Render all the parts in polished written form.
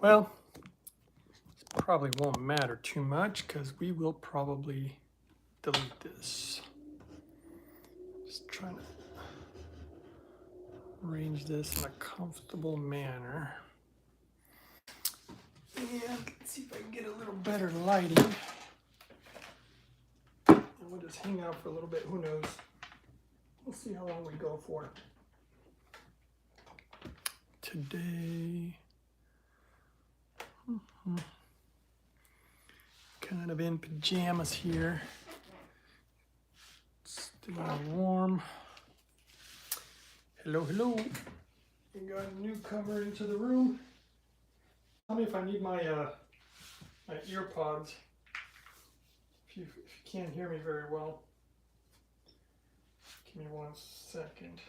Well, this probably won't matter too much because we will probably delete this. Just trying to arrange this in a comfortable manner. And let's see if I can get a little better lighting. And we'll just hang out for a little bit, who knows. We'll see how long we go for. Today, kind of in pajamas here. Still warm. Hello, hello. We got a newcomer into the room. Tell me if I need my my ear pods. If you can't hear me very well. Give me 1 second.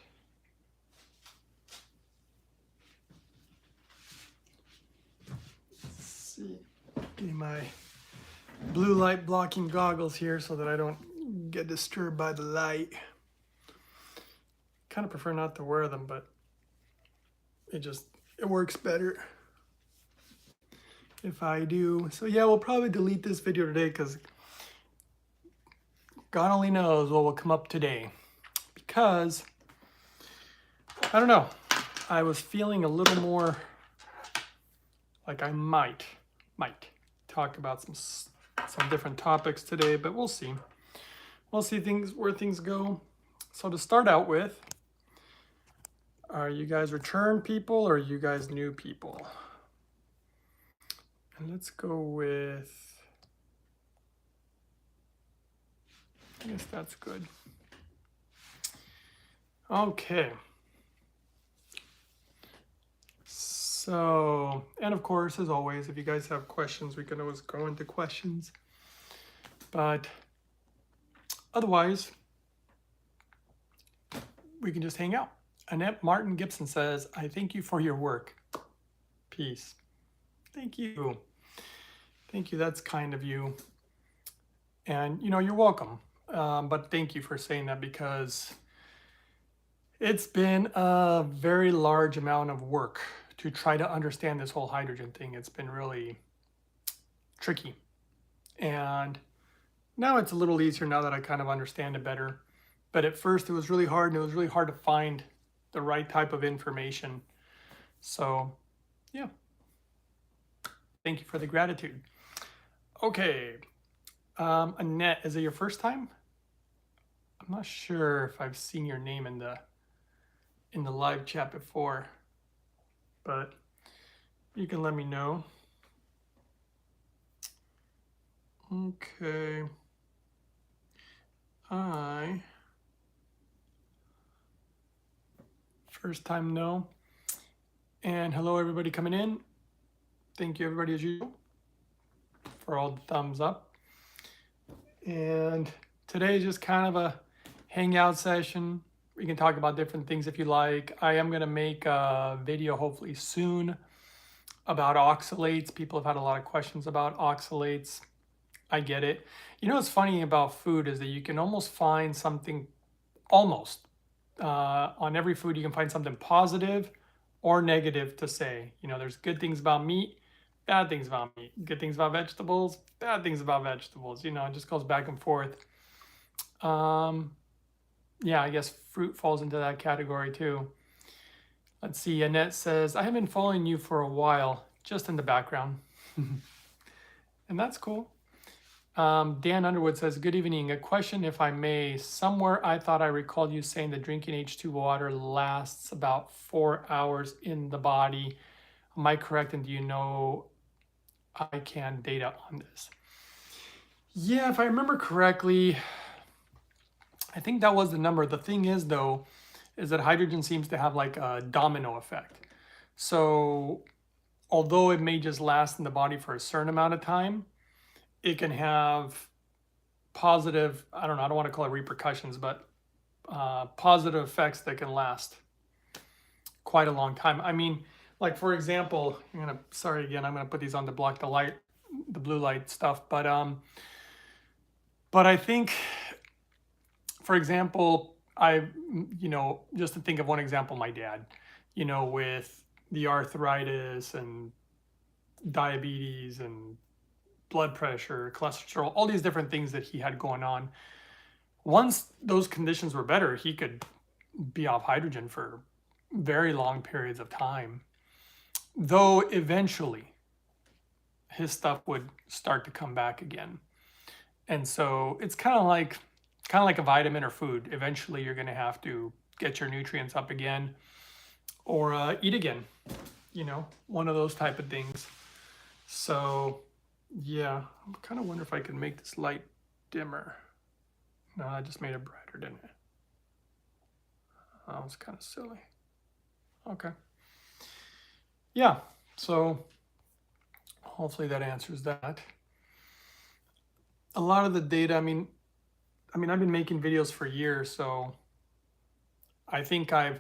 Let's see. Getting my blue light blocking goggles here so that I don't get disturbed by the light. Kind of prefer not to wear them, but it works better if I do. So yeah, we'll probably delete this video today because God only knows what will come up today. Because, I don't know, I was feeling a little more like I might talk about some different topics today, but we'll see. We'll see where things go. So to start out with, are you guys return people or are you guys new people? And let's go with, I guess that's good. Okay. So, and of course, as always, if you guys have questions, we can always go into questions. But otherwise, we can just hang out. Annette Martin Gibson says, I thank you for your work. Peace. Thank you. Thank you. That's kind of you. And, you're welcome. But thank you for saying that because it's been a very large amount of work to try to understand this whole hydrogen thing. It's been really tricky. And now it's a little easier now that I kind of understand it better. But at first it was really hard, and it was really hard to find the right type of information. So, yeah. Thank you for the gratitude. Okay. Annette, is it your first time? I'm not sure if I've seen your name in the live chat before, but you can let me know. Okay. First time no. And hello everybody coming in. Thank you everybody as usual for all the thumbs up. And today is just kind of a hangout session. We can talk about different things if you like. I am going to make a video hopefully soon about oxalates. People have had a lot of questions about oxalates. I get it. What's funny about food is that you can almost find something, on every food you can find something positive or negative to say. There's good things about meat, bad things about meat, good things about vegetables, bad things about vegetables. It just goes back and forth. Yeah, I guess fruit falls into that category too. Let's see, Annette says, I have been following you for a while, just in the background. And that's cool. Dan Underwood says, good evening. A question, if I may. Somewhere I thought I recalled you saying that drinking H2 water lasts about 4 hours in the body. Am I correct? And do you know ICAN data on this? Yeah, if I remember correctly, I think that was the number. The thing is, though, is that hydrogen seems to have like a domino effect. So although it may just last in the body for a certain amount of time, it can have positive, I don't want to call it repercussions, but positive effects that can last quite a long time. I mean, like for example, sorry again, I'm gonna put these on to block the light, the blue light stuff, but I think, for example, just to think of one example, my dad, with the arthritis and diabetes and blood pressure, cholesterol, all these different things that he had going on. Once those conditions were better, he could be off hydrogen for very long periods of time. Though eventually his stuff would start to come back again. And so it's kind of like a vitamin or food. Eventually you're going to have to get your nutrients up again or eat again, you know, one of those type of things. So yeah, I kind of wonder if I can make this light dimmer. No, I just made it brighter, didn't it? That was kind of silly. Okay. Yeah, so hopefully that answers that. A lot of the data, I mean, I've been making videos for years, so I think I've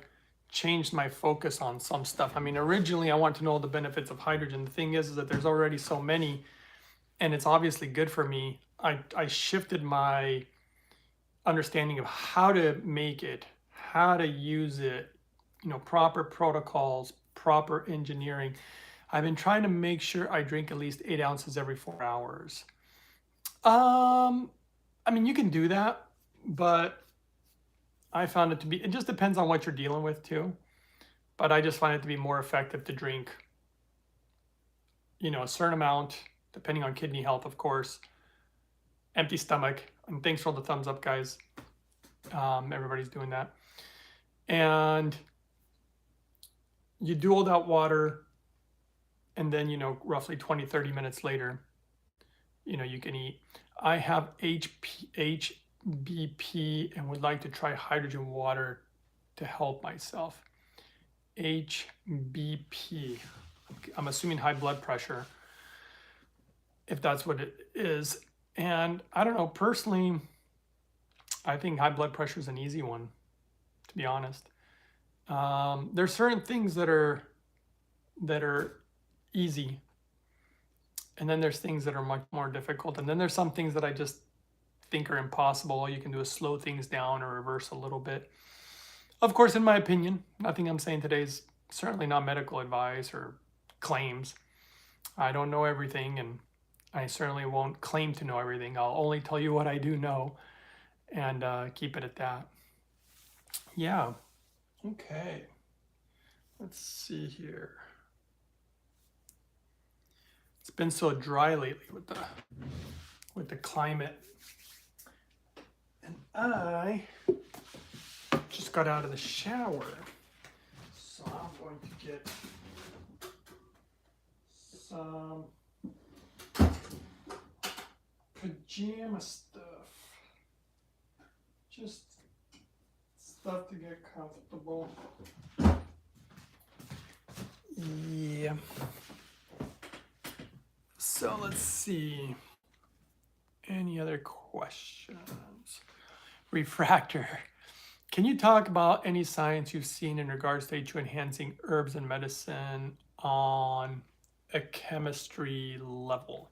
changed my focus on some stuff. I mean, originally I wanted to know the benefits of hydrogen. The thing is that there's already so many, and it's obviously good for me. I shifted my understanding of how to make it, how to use it, you know, proper protocols, proper engineering. I've been trying to make sure I drink at least 8 ounces every 4 hours. I mean, you can do that, but I found it to be, it just depends on what you're dealing with too. But I just find it to be more effective to drink, you know, a certain amount, depending on kidney health, of course, empty stomach. And thanks for all the thumbs up, guys. Everybody's doing that. And you do all that water, and then, you know, roughly 20, 30 minutes later, you know, you can eat. I have HBP and would like to try hydrogen water to help myself. HBP. I'm assuming high blood pressure, if that's what it is. And I don't know, personally, I think high blood pressure is an easy one, to be honest. There's certain things that are easy, and then there's things that are much more difficult, and then there's some things that I just think are impossible. All you can do is slow things down or reverse a little bit. Of course, in my opinion, nothing I'm saying today is certainly not medical advice or claims. I don't know everything, and I certainly won't claim to know everything. I'll only tell you what I do know and keep it at that. Yeah. Okay. Let's see here. It's been so dry lately with the climate. And I just got out of the shower. So I'm going to get some pajama stuff. Just stuff to get comfortable. Yeah. So let's see. Any other questions? Refractor. Can you talk about any science you've seen in regards to enhancing herbs and medicine on a chemistry level?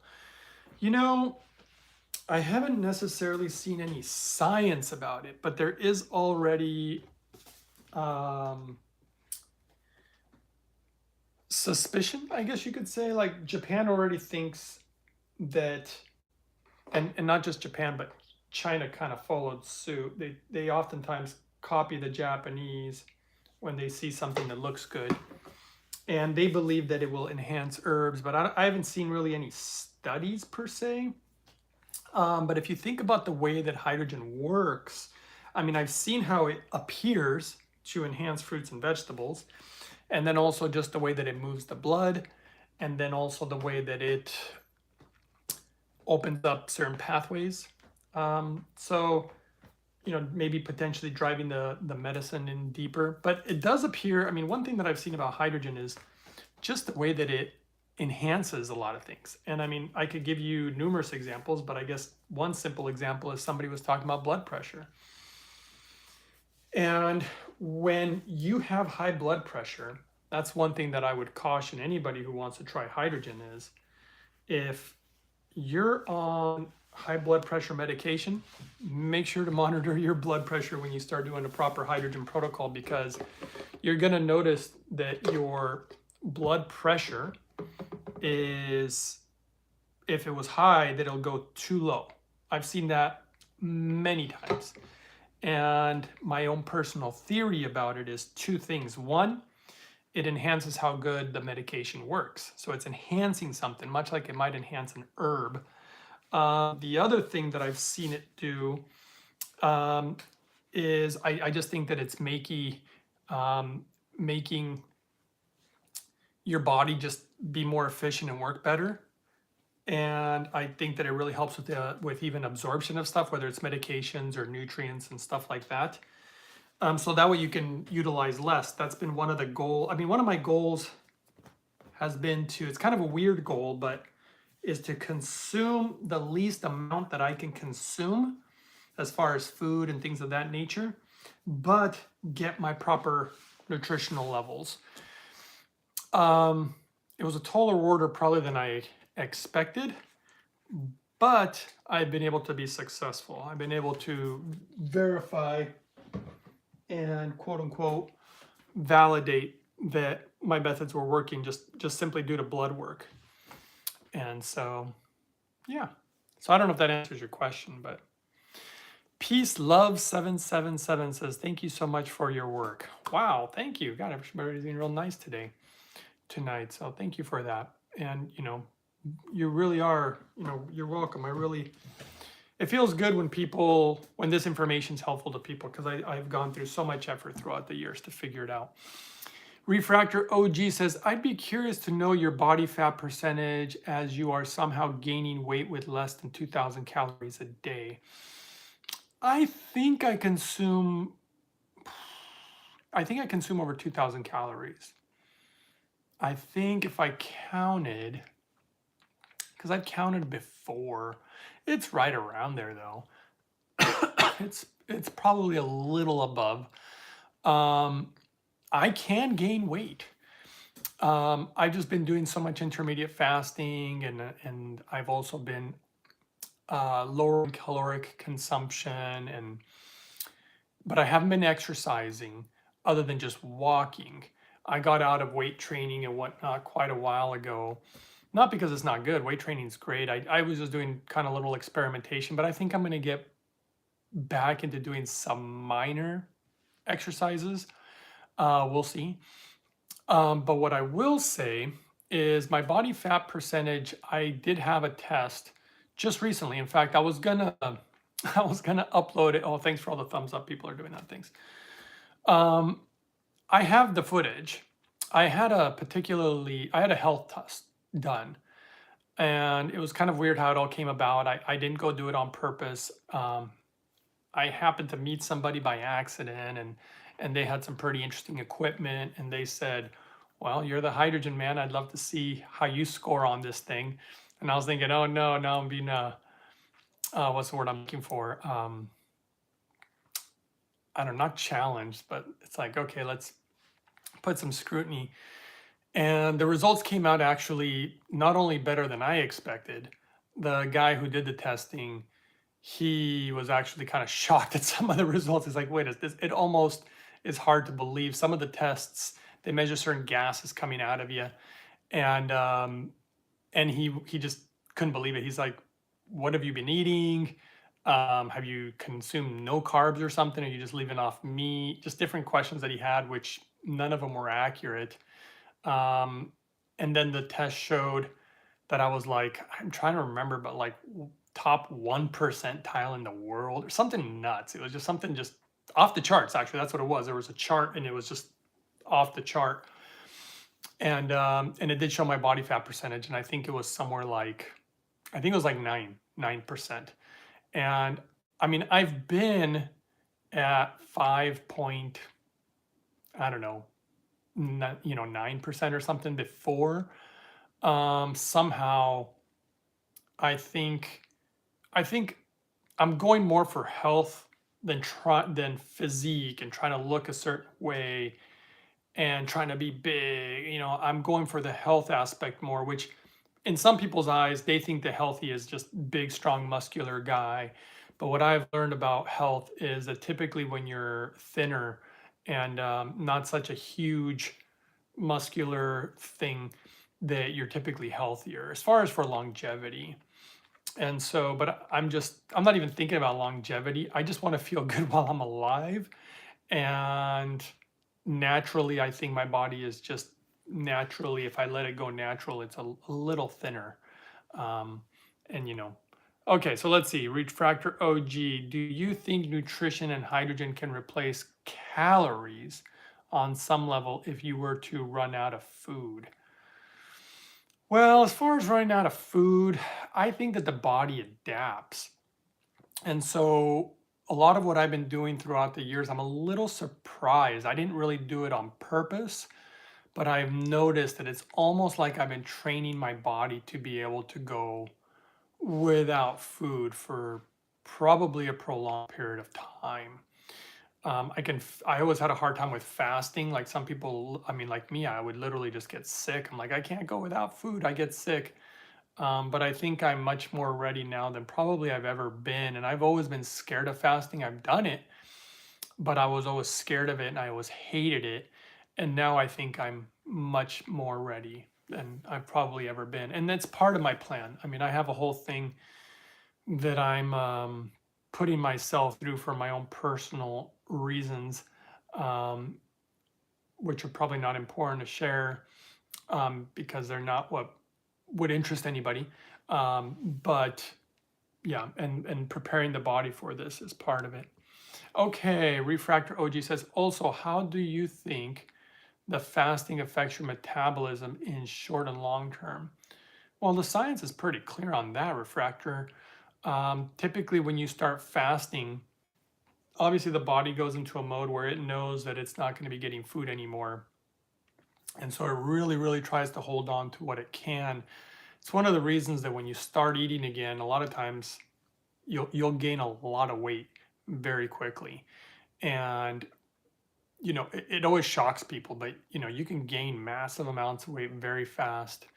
You know, I haven't necessarily seen any science about it, but there is already suspicion, I guess you could say. Like Japan already thinks that, and not just Japan, but China kind of followed suit. They oftentimes copy the Japanese when they see something that looks good, and they believe that it will enhance herbs, but I haven't seen really any studies per se. But if you think about the way that hydrogen works, I mean, I've seen how it appears to enhance fruits and vegetables, and then also just the way that it moves the blood, and then also the way that it opens up certain pathways. So, you know, maybe potentially driving the medicine in deeper. But it does appear, I mean, one thing that I've seen about hydrogen is just the way that it enhances a lot of things. And I mean, I could give you numerous examples, but I guess one simple example is somebody was talking about blood pressure. And when you have high blood pressure, that's one thing that I would caution anybody who wants to try hydrogen is, if you're on high blood pressure medication, make sure to monitor your blood pressure when you start doing a proper hydrogen protocol, because you're going to notice that your blood pressure is if it was high, that it'll go too low. I've seen that many times. And my own personal theory about it is two things. One, it enhances how good the medication works. So it's enhancing something, much like it might enhance an herb. The other thing that I've seen it do is I just think that it's making your body just be more efficient and work better. And I think that it really helps with even absorption of stuff, whether it's medications or nutrients and stuff like that. So that way you can utilize less. That's been one of the goals. I mean, one of my goals has been to, it's kind of a weird goal, but is to consume the least amount that I can consume as far as food and things of that nature, but get my proper nutritional levels. It was a taller order probably than I expected, but I've been able to be successful. I've been able to verify and quote unquote validate that my methods were working just simply due to blood work. And so, yeah. So I don't know if that answers your question, but Peace Love 777 says, thank you so much for your work. Wow, thank you. God, everybody's being real nice tonight. So thank you for that. And, you know, you really are, you know, you're welcome. It feels good when this information is helpful to people, because I've gone through so much effort throughout the years to figure it out. Refractor OG says, I'd be curious to know your body fat percentage as you are somehow gaining weight with less than 2,000 calories a day. I think I consume over 2,000 calories. I think if I counted, because I've counted before, it's right around there though. It's probably a little above. I can gain weight. I've just been doing so much intermediate fasting, and I've also been lowering caloric consumption, but I haven't been exercising other than just walking. I got out of weight training and whatnot quite a while ago. Not because it's not good. Weight training is great. I was just doing kind of little experimentation, but I think I'm going to get back into doing some minor exercises. We'll see. But what I will say is my body fat percentage, I did have a test just recently. In fact, I was gonna upload it. Oh, thanks for all the thumbs up. People are doing that. Thanks. I have the footage. I had a health test done, and it was kind of weird how it all came about. I didn't go do it on purpose. I happened to meet somebody by accident, and they had some pretty interesting equipment, and they said, well, you're the hydrogen man. I'd love to see how you score on this thing. And I was thinking, oh no, now I'm being, what's the word I'm looking for? I don't know, not challenged, but it's like, okay, let's put some scrutiny. And the results came out actually not only better than I expected. The guy who did the testing, he was actually kind of shocked at some of the results. He's like, wait, it almost is hard to believe. Some of the tests, they measure certain gases coming out of you. And he just couldn't believe it. He's like, what have you been eating? Have you consumed no carbs or something? Are you just leaving off meat? Just different questions that he had, which none of them were accurate. And then the test showed that I was like, I'm trying to remember, but like top 1 percentile in the world or something nuts. It was just something just off the charts. Actually, that's what it was. There was a chart and it was just off the chart. And it did show my body fat percentage. And I think it was somewhere like, I think it was like 9%. And I mean, I've been at 9% or something before. Somehow I think I'm going more for health than physique and trying to look a certain way and trying to be big. I'm going for the health aspect more, which in some people's eyes, they think the healthy is just big, strong, muscular guy. But what I've learned about health is that typically when you're thinner and not such a huge muscular thing, that you're typically healthier as far as for longevity. And so, but I'm not even thinking about longevity. I just want to feel good while I'm alive. And naturally, I think my body is just naturally, if I let it go natural, it's a little thinner. Um, and okay, so let's see. Refractor OG, do you think nutrition and hydrogen can replace calories on some level if you were to run out of food? Well, as far as running out of food, I think that the body adapts. And so a lot of what I've been doing throughout the years, I'm a little surprised. I didn't really do it on purpose, but I've noticed that it's almost like I've been training my body to be able to go without food for probably a prolonged period of time. I always had a hard time with fasting. Like some people, I mean, like me, I would literally just get sick. I'm like, I can't go without food. I get sick. But I think I'm much more ready now than probably I've ever been. And I've always been scared of fasting. I've done it, but I was always scared of it and I always hated it. And now I think I'm much more ready than I've probably ever been. And that's part of my plan. I mean, I have a whole thing that I'm putting myself through for my own personal reasons, um, which are probably not important to share because they're not what would interest anybody. But yeah, and preparing the body for this is part of it. Okay, Refractor OG says, also, how do you think the fasting affects your metabolism in short and long term? Well, the science is pretty clear on that, Refractor. Typically, when you start fasting, obviously the body goes into a mode where it knows that it's not going to be getting food anymore. And so it really, really tries to hold on to what it can. It's one of the reasons that when you start eating again, a lot of times you'll gain a lot of weight very quickly. And it always shocks people, but you can gain massive amounts of weight very fast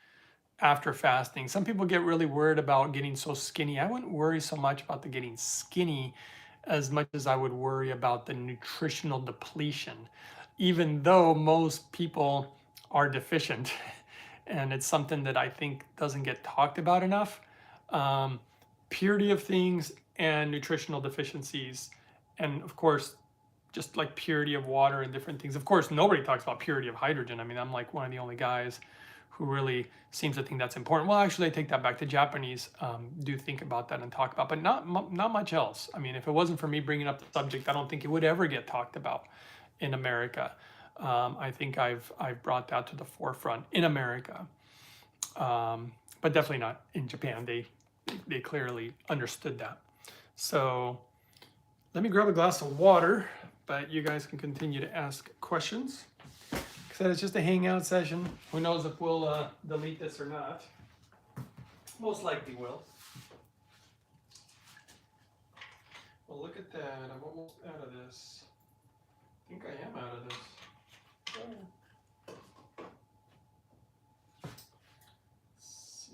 after fasting. Some people get really worried about getting so skinny. I wouldn't worry so much about the getting skinny as much as I would worry about the nutritional depletion, even though most people are deficient. And it's something that I think doesn't get talked about enough. Um, Purity of things and nutritional deficiencies. And of course, just like purity of water and different things. Of course, nobody talks about purity of hydrogen. I mean, I'm like one of the only guys who really seems to think that's important. Well, actually, I take that back. The Japanese do think about that and talk about, but not much else. I mean, if it wasn't for me bringing up the subject, I don't think it would ever get talked about in America. I think I've brought that to the forefront in America, but definitely not in Japan. They clearly understood that. So let me grab a glass of water, but you guys can continue to ask questions. Like I said, it's just a hangout session. Who knows if we'll delete this or not. Most likely will. Well, look at that. I'm almost out of this. I think I am out of this. Oh. Let's see.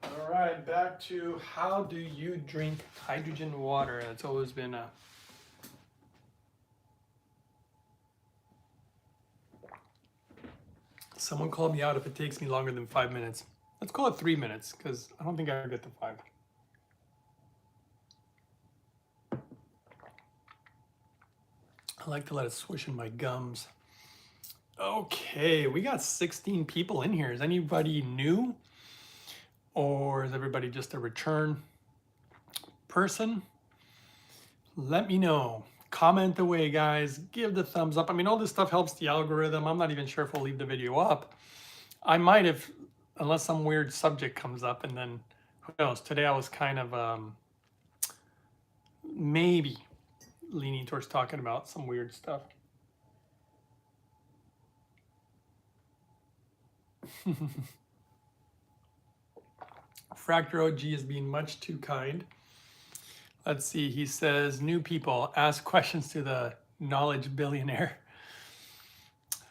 All right, back to how do you drink hydrogen water? It's always been a someone called me out if it takes me longer than 5 minutes. Let's call it 3 minutes because I don't think I ever get to 5. I like to let it swish in my gums. Okay, we got 16 people in here. Is anybody new? Or is everybody just a return person? Let me know. Comment away, guys. Give the thumbs up. I mean, all this stuff helps the algorithm. I'm not even sure if we'll leave the video up. I might have, unless some weird subject comes up, and then who knows. Today I was kind of maybe leaning towards talking about some weird stuff. Fractor OG is being much too kind. Let's see, he says, new people, ask questions to the knowledge billionaire.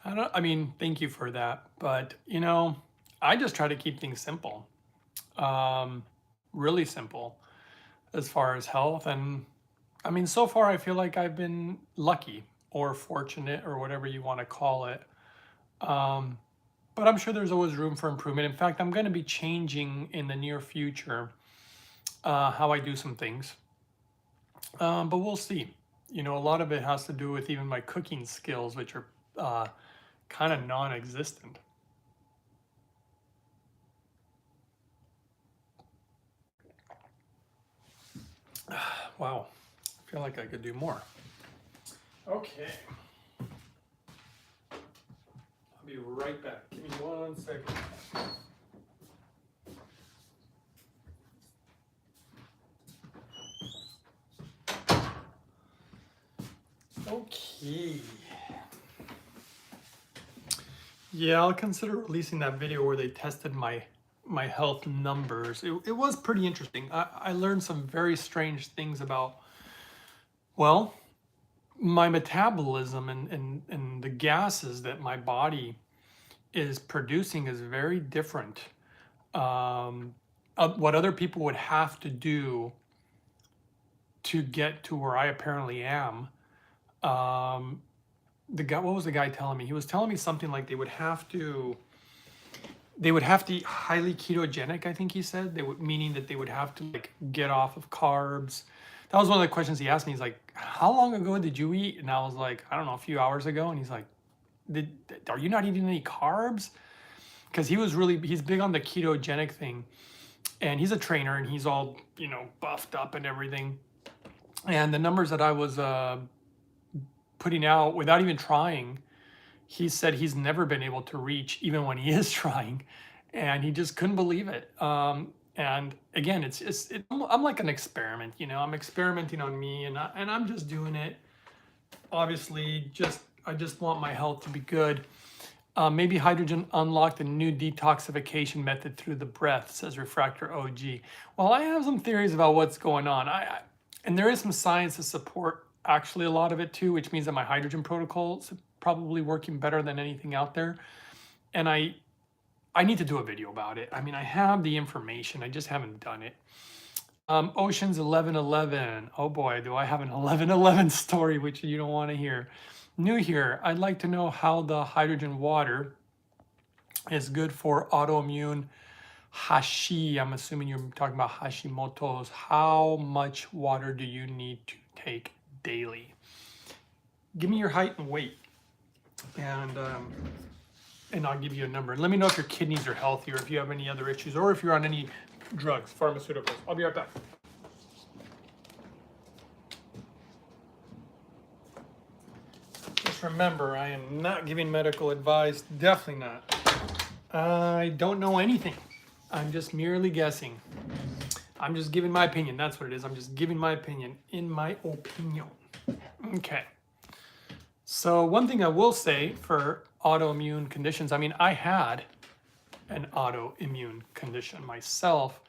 I mean, thank you for that. But, I just try to keep things simple. Really simple as far as health. And I mean, so far I feel like I've been lucky. or fortunate or whatever you want to call it. But I'm sure there's always room for improvement. In fact, I'm going to be changing in the near future how I do some things. But we'll see. You know, a lot of it has to do with even my cooking skills, which are kind of non-existent. Wow, I feel like I could do more. Okay. I'll be right back. Give me 1 second. Okay. Yeah, I'll consider releasing that video where they tested my health numbers. It was pretty interesting. I learned some very strange things about, well, my metabolism and the gases that my body is producing is very different. What other people would have to do to get to where I apparently am. The guy, what was the guy telling me? He was telling me something like they would have to eat highly ketogenic, I think he said. Meaning that they would have to like get off of carbs. That was one of the questions he asked me. He's like, how long ago did you eat? And I was like, I don't know, a few hours ago. And he's like, are you not eating any carbs? Because he's big on the ketogenic thing. And he's a trainer and he's all, you know, buffed up and everything. And the numbers that I was putting out without even trying, he said he's never been able to reach even when he is trying, and he just couldn't believe it. And again, I'm like an experiment, you know. I'm experimenting on me, and I'm just doing it. Obviously, I just want my health to be good. Maybe hydrogen unlocked a new detoxification method through the breath, says Refractor OG. Well, I have some theories about what's going on. And there is some science to support actually a lot of it too, which means that my hydrogen protocol is probably working better than anything out there. And I need to do a video about it. I mean, I have the information, I just haven't done it. Ocean's 1111. Oh boy, do I have an 1111 story, which you don't want to hear. New here, I'd like to know how the hydrogen water is good for autoimmune Hashi. I'm assuming you're talking about Hashimoto's. How much water do you need to take daily? Give me your height and weight, and I'll give you a number. And let me know if your kidneys are healthy or if you have any other issues or if you're on any drugs, pharmaceuticals. I'll be right back. Just remember, I am not giving medical advice. Definitely not. I don't know anything. I'm just merely guessing. I'm just giving my opinion. That's what it is. I'm just giving my opinion. In my opinion. Okay. So one thing I will say for autoimmune conditions, I mean, I had an autoimmune condition myself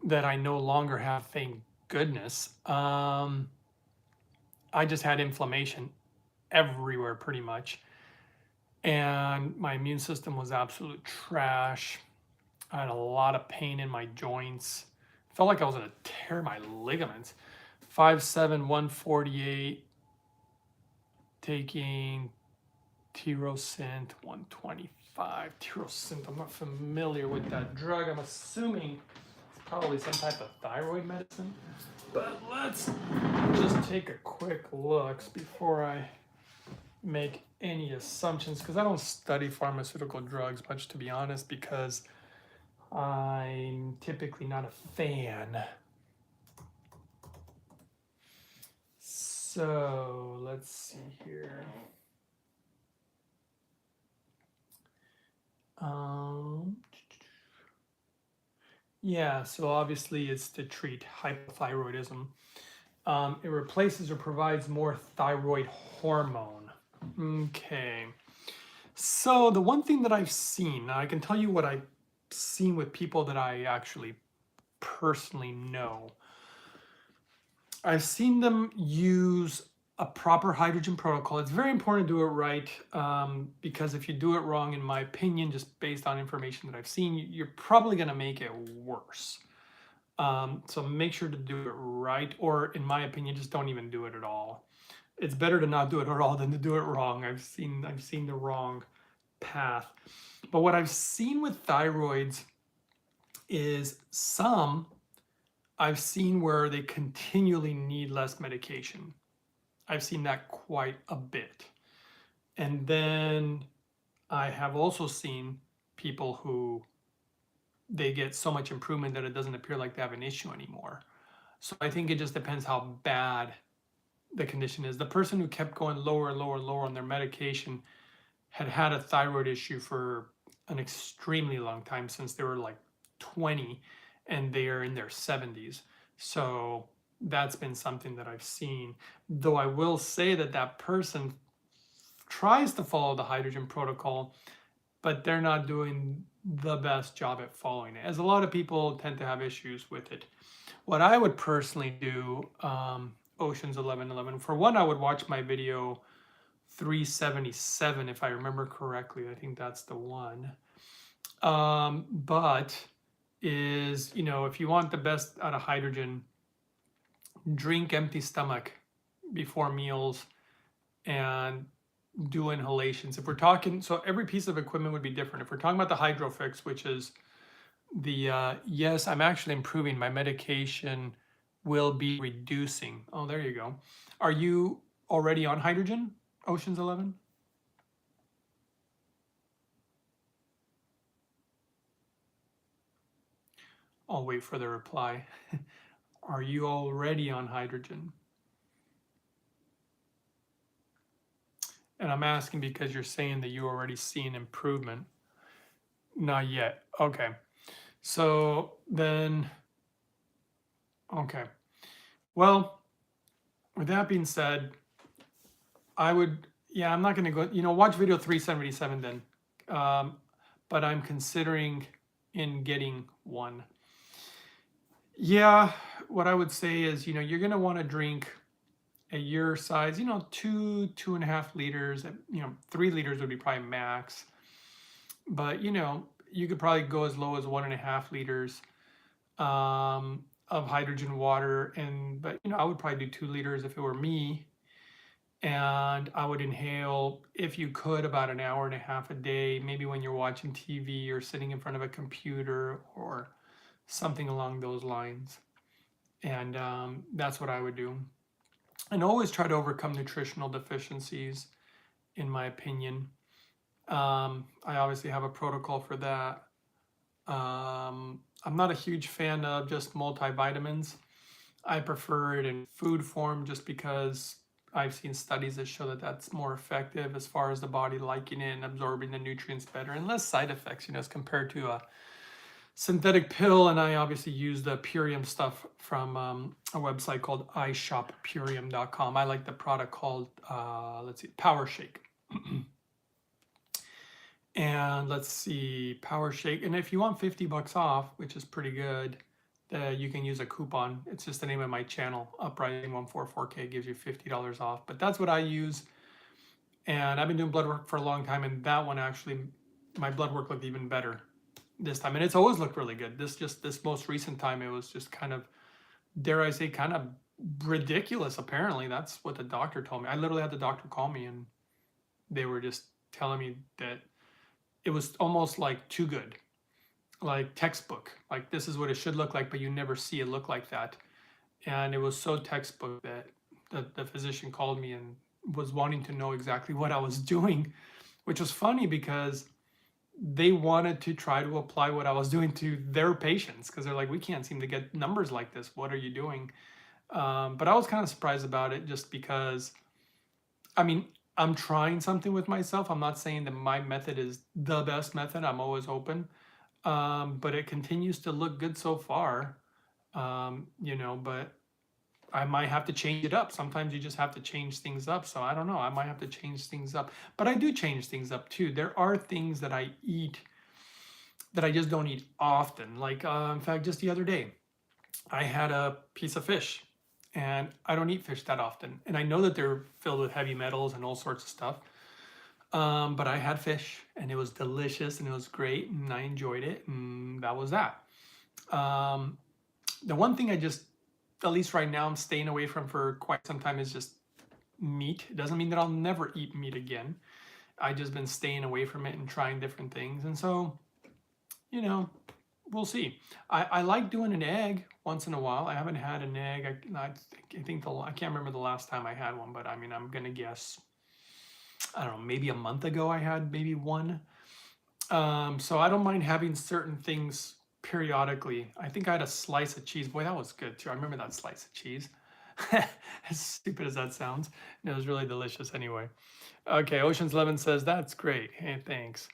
that I no longer have, thank goodness. I just had inflammation everywhere pretty much. And my immune system was absolute trash. I had a lot of pain in my joints. Felt like I was gonna tear my ligaments. 5'7", 148, taking Tirosint 125. Tirosint, I'm not familiar with that drug. I'm assuming it's probably some type of thyroid medicine. But let's just take a quick look before I make any assumptions, because I don't study pharmaceutical drugs much, to be honest, because I'm typically not a fan. So let's see here. Yeah, so obviously it's to treat hypothyroidism. It replaces or provides more thyroid hormone. Okay. So the one thing that I've seen, I can tell you what I've seen with people that I actually personally know. I've seen them use a proper hydrogen protocol. It's very important to do it right, because if you do it wrong, in my opinion, just based on information that I've seen, you're probably going to make it worse. So make sure to do it right, or in my opinion, just don't even do it at all. it's better to not do it at all than to do it wrong. I've seen the wrong path. But what I've seen with thyroids is some I've seen where they continually need less medication. I've seen that quite a bit. And then I have also seen people who they get so much improvement that it doesn't appear like they have an issue anymore. So I think it just depends how bad the condition is. The person who kept going lower and lower and lower on their medication had had a thyroid issue for an extremely long time, since they were like 20 and they are in their 70s. So that's been something that I've seen. Though I will say that that person tries to follow the hydrogen protocol, but they're not doing the best job at following it, as a lot of people tend to have issues with it. What I would personally do, Ocean's 1111, for one, I would watch my video 377, if I remember correctly. I think that's the one. But is, if you want the best out of hydrogen, drink empty stomach before meals and do inhalations. If we're talking, so every piece of equipment would be different. If we're talking about the Hydrofix, which is the, yes, I'm actually improving, my medication will be reducing. Oh, there you go. Are you already on hydrogen, Ocean's 11? I'll wait for the reply. Are you already on hydrogen? And I'm asking because you're saying that you already see an improvement. Not yet. Okay. So then, okay. Well, with that being said, I would, yeah, I'm not going to go, watch video 377 then. But I'm considering in getting one. Yeah, what I would say is, you're going to want to drink at your size, 2.5 liters, 3 liters would be probably max. But, you could probably go as low as 1.5 liters of hydrogen water. But I would probably do 2 liters if it were me. And I would inhale, if you could, about 1.5 hours a day, maybe when you're watching TV or sitting in front of a computer or something along those lines. And that's what I would do. And always try to overcome nutritional deficiencies, in my opinion. I obviously have a protocol for that. I'm not a huge fan of just multivitamins. I prefer it in food form just because I've seen studies that show that that's more effective as far as the body liking it and absorbing the nutrients better and less side effects, as compared to a synthetic pill. And I obviously use the Purium stuff from a website called ishoppurium.com. I like the product called, Power Shake. And let's see, Power Shake. And if you want $50 off, which is pretty good, you can use a coupon. It's just the name of my channel, Uprising144K, gives you $50 off. But that's what I use. And I've been doing blood work for a long time, and that one actually, my blood work looked even better this time. And it's always looked really good. This most recent time, it was just kind of, dare I say, kind of ridiculous. Apparently, that's what the doctor told me. I literally had the doctor call me, and they were just telling me that it was almost like too good, like textbook, like this is what it should look like, but you never see it look like that. And it was so textbook that the physician called me and was wanting to know exactly what I was doing, which was funny because they wanted to try to apply what I was doing to their patients, because they're like, we can't seem to get numbers like this. What are you doing? But I was kind of surprised about it, just because, I'm trying something with myself. I'm not saying that my method is the best method. I'm always open. But it continues to look good so far, but I might have to change it up. Sometimes you just have to change things up. So I don't know, I might have to change things up, but I do change things up too. There are things that I eat that I just don't eat often. Like, in fact, just the other day, I had a piece of fish, and I don't eat fish that often. And I know that they're filled with heavy metals and all sorts of stuff. But I had fish, and it was delicious, and it was great, and I enjoyed it, and that was that. The one thing I just, at least right now, I'm staying away from for quite some time is just meat. It doesn't mean that I'll never eat meat again. I just been staying away from it and trying different things. And so, you know, we'll see. I like doing an egg once in a while. I haven't had an egg. I think I can't remember the last time I had one, but I mean, I'm gonna guess, I don't know, maybe a month ago I had maybe one. So I don't mind having certain things periodically. I think I had a slice of cheese. Boy, that was good too. I remember that slice of cheese. As stupid as that sounds, it was really delicious anyway. Okay, Ocean's 11 says, that's great. Hey, thanks.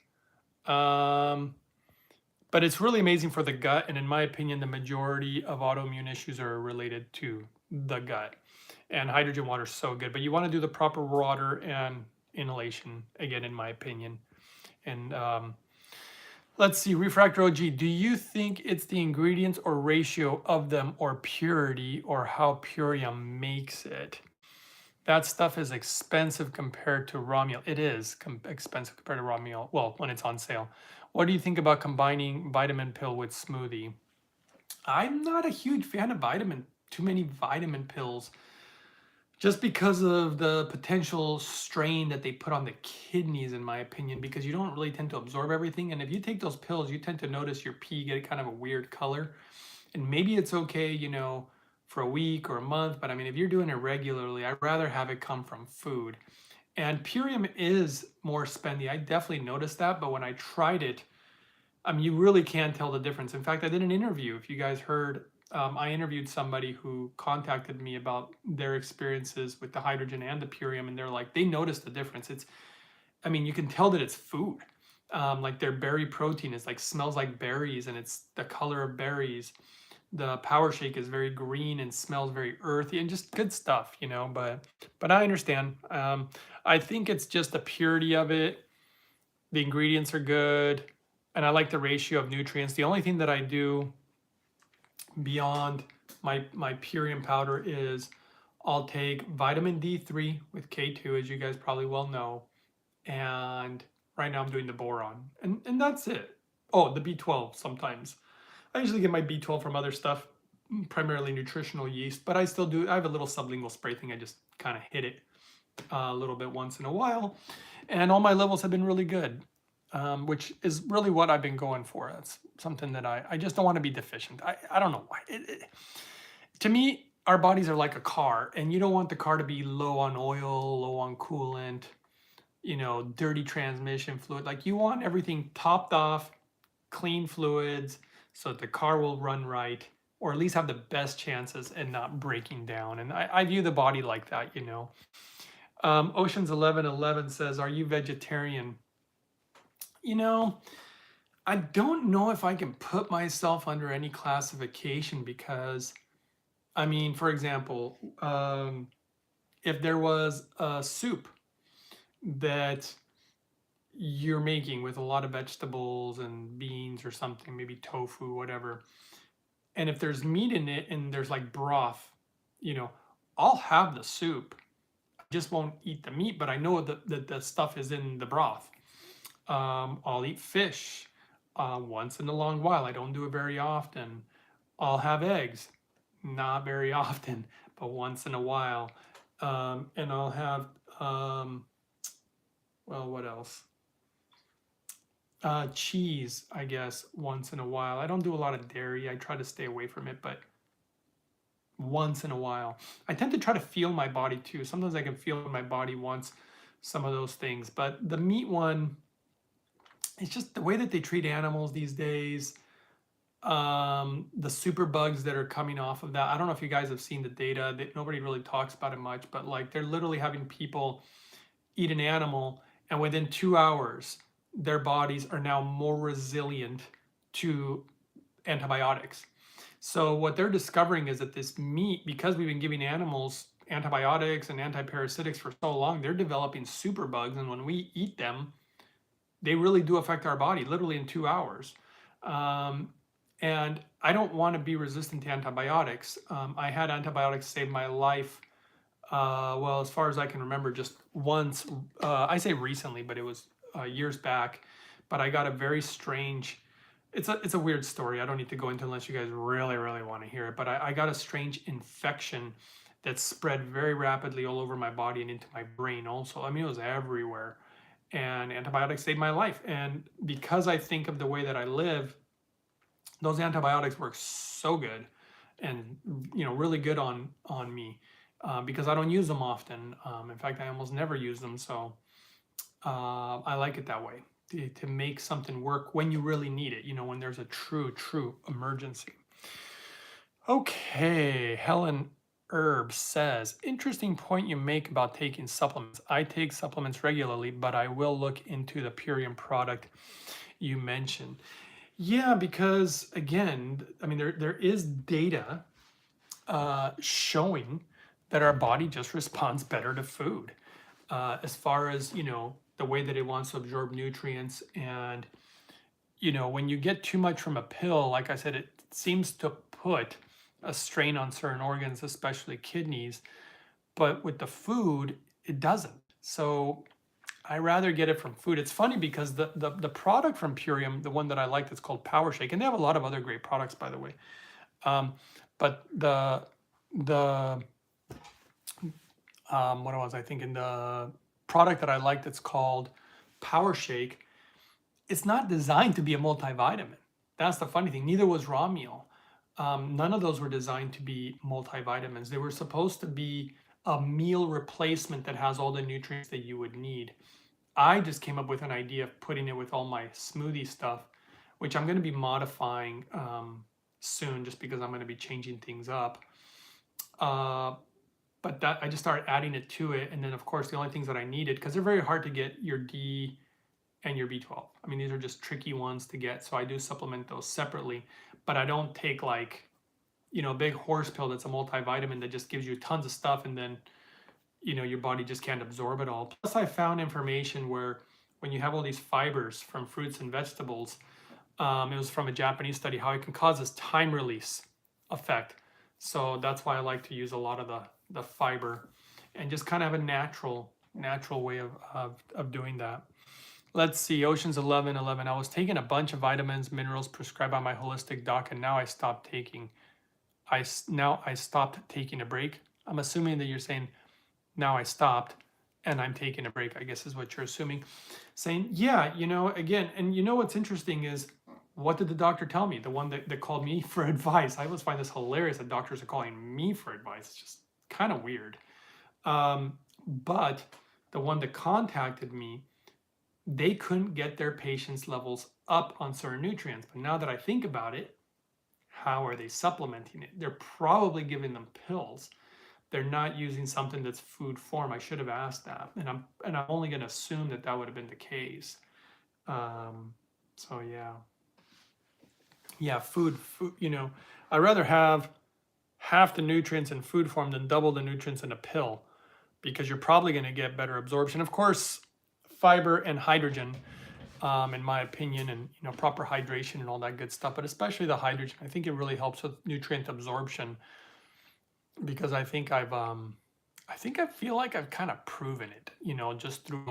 But it's really amazing for the gut. And in my opinion, the majority of autoimmune issues are related to the gut. And hydrogen water is so good. But you want to do the proper water and inhalation, again, in my opinion. And let's see, Refractor OG, do you think it's the ingredients or ratio of them or purity or how Purium makes it? That stuff is expensive compared to raw meal. It is expensive compared to raw meal, well, when it's on sale. What do you think about combining vitamin pill with smoothie? I'm not a huge fan of too many vitamin pills, just because of the potential strain that they put on the kidneys, in my opinion, because you don't really tend to absorb everything. And if you take those pills, you tend to notice your pee get kind of a weird color. And maybe it's okay, you know, for a week or a month, but I mean, if you're doing it regularly, I'd rather have it come from food. And Purium is more spendy. I definitely noticed that, but when I tried it, I mean, you really can't tell the difference. In fact, I did an interview. If you guys heard, I interviewed somebody who contacted me about their experiences with the hydrogen and the Purium, and they're like, they noticed the difference. I mean, you can tell that it's food. Like their berry protein is like, smells like berries, and it's the color of berries. The Power Shake is very green and smells very earthy and just good stuff, you know, but I understand. I think it's just the purity of it. The ingredients are good, and I like the ratio of nutrients. The only thing that I do beyond my Purium powder is I'll take vitamin D3 with K2, as you guys probably well know, and right now I'm doing the boron, and that's it. Oh, the B12 sometimes. I usually get my B12 from other stuff, primarily nutritional yeast, but I still do. I have a little sublingual spray thing. I just kind of hit it a little bit once in a while, and all my levels have been really good, which is really what I've been going for. That's something that I just don't want to be deficient. I don't know why. To me, our bodies are like a car, and you don't want the car to be low on oil, low on coolant, you know, dirty transmission fluid. Like you want everything topped off, clean fluids, so that the car will run right, or at least have the best chances and not breaking down. And I view the body like that, you know. Oceans 1111 says, are you vegetarian? You know, I don't know if I can put myself under any classification because, I mean, for example, if there was a soup that you're making with a lot of vegetables and beans or something, maybe tofu, whatever, and if there's meat in it and there's like broth, you know, I'll have the soup. I just won't eat the meat, but I know that the stuff is in the broth. I'll eat fish once in a long while. I don't do it very often. I'll have eggs, not very often, but once in a while. And I'll have, well, what else? Cheese, I guess, once in a while. I don't do a lot of dairy. I try to stay away from it, but once in a while. I tend to try to feel my body too. Sometimes I can feel my body wants some of those things, but the meat one, it's just the way that they treat animals these days. The super bugs that are coming off of that. I don't know if you guys have seen the data. That nobody really talks about it much, but like they're literally having people eat an animal, and within 2 hours, their bodies are now more resilient to antibiotics. So what they're discovering is that this meat, because we've been giving animals antibiotics and antiparasitics for so long, they're developing super bugs, and when we eat them, they really do affect our body, literally in 2 hours. And I don't want to be resistant to antibiotics. I had antibiotics save my life, well, as far as I can remember, just once. I say recently, but it was years back. But I got a very strange, it's a weird story. I don't need to go into unless you guys really, really want to hear it. But I got a strange infection that spread very rapidly all over my body and into my brain also. I mean, it was everywhere. And antibiotics saved my life. And because I think of the way that I live, those antibiotics work so good and really good on me because I don't use them often. In fact, I almost never use them. So I like it that way to make something work when you really need it, when there's a true emergency. Okay, Helen Herb says, interesting point you make about taking supplements. I take supplements regularly, but I will look into the Purium product you mentioned. Yeah, because again, I mean, there is data showing that our body just responds better to food as far as, the way that it wants to absorb nutrients. And, when you get too much from a pill, like I said, it seems to put a strain on certain organs, especially kidneys. But with the food, it doesn't. So I rather get it from food. It's funny because the product from Purium, the one that I like, that's called Power Shake, and they have a lot of other great products, by the way. But the what was I thinking? The product that I like that's called Power Shake, it's not designed to be a multivitamin. That's the funny thing. Neither was raw meal. None of those were designed to be multivitamins. They were supposed to be a meal replacement that has all the nutrients that you would need. I just came up with an idea of putting it with all my smoothie stuff, which I'm going to be modifying soon just because I'm going to be changing things up. But that I just started adding it to it. And then, of course, the only things that I needed, because they're very hard to get, your D and your B12. I mean, these are just tricky ones to get. So I do supplement those separately. But I don't take like, a big horse pill that's a multivitamin that just gives you tons of stuff and then, your body just can't absorb it all. Plus, I found information where when you have all these fibers from fruits and vegetables, it was from a Japanese study, how it can cause this time release effect. So that's why I like to use a lot of the fiber and just kind of have a natural way of doing that. Let's see, Ocean's 1111. I was taking a bunch of vitamins, minerals prescribed by my holistic doc, and now I stopped taking. I stopped taking a break. I'm assuming that you're saying now I stopped and I'm taking a break, I guess is what you're assuming. Saying, yeah, again, and what's interesting is, what did the doctor tell me? The one that called me for advice. I always find this hilarious that doctors are calling me for advice. It's just kind of weird. But the one that contacted me, they couldn't get their patients' levels up on certain nutrients. But now that I think about it, how are they supplementing it? They're probably giving them pills. They're not using something that's food form. I should have asked that, and I'm only going to assume that would have been the case. So yeah, food. I'd rather have half the nutrients in food form than double the nutrients in a pill, because you're probably going to get better absorption. Of course, fiber and hydrogen, in my opinion, and proper hydration and all that good stuff, but especially the hydrogen, I think it really helps with nutrient absorption, because I feel like I've kind of proven it, just through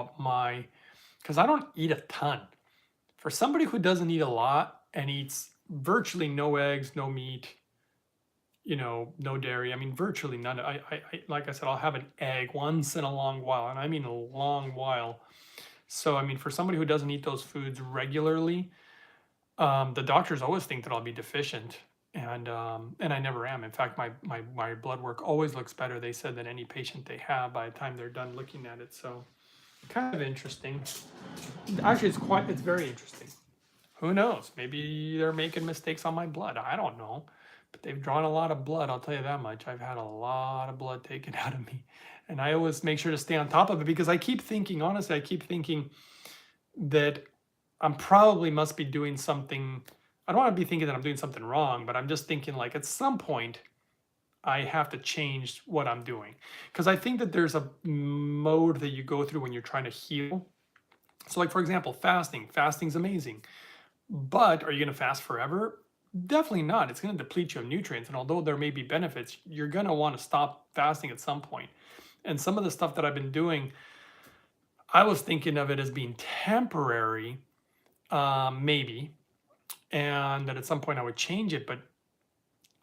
because I don't eat a ton. For somebody who doesn't eat a lot and eats virtually no eggs, no meat, no dairy, I mean, virtually none. I like I said, I'll have an egg once in a long while, and I mean a long while. So, I mean, for somebody who doesn't eat those foods regularly, the doctors always think that I'll be deficient, and I never am. In fact, my blood work always looks better, they said, than any patient they have by the time they're done looking at it. So, kind of interesting. Actually, it's very interesting. Who knows? Maybe they're making mistakes on my blood. I don't know. But they've drawn a lot of blood, I'll tell you that much. I've had a lot of blood taken out of me. And I always make sure to stay on top of it, because I keep thinking that I'm probably must be doing something. I don't want to be thinking that I'm doing something wrong, but I'm just thinking like at some point I have to change what I'm doing. Because I think that there's a mode that you go through when you're trying to heal. So like, for example, fasting. Fasting's amazing. But are you going to fast forever? Definitely not. It's going to deplete you of nutrients. And although there may be benefits, you're going to want to stop fasting at some point. And some of the stuff that I've been doing, I was thinking of it as being temporary, maybe, and that at some point I would change it. But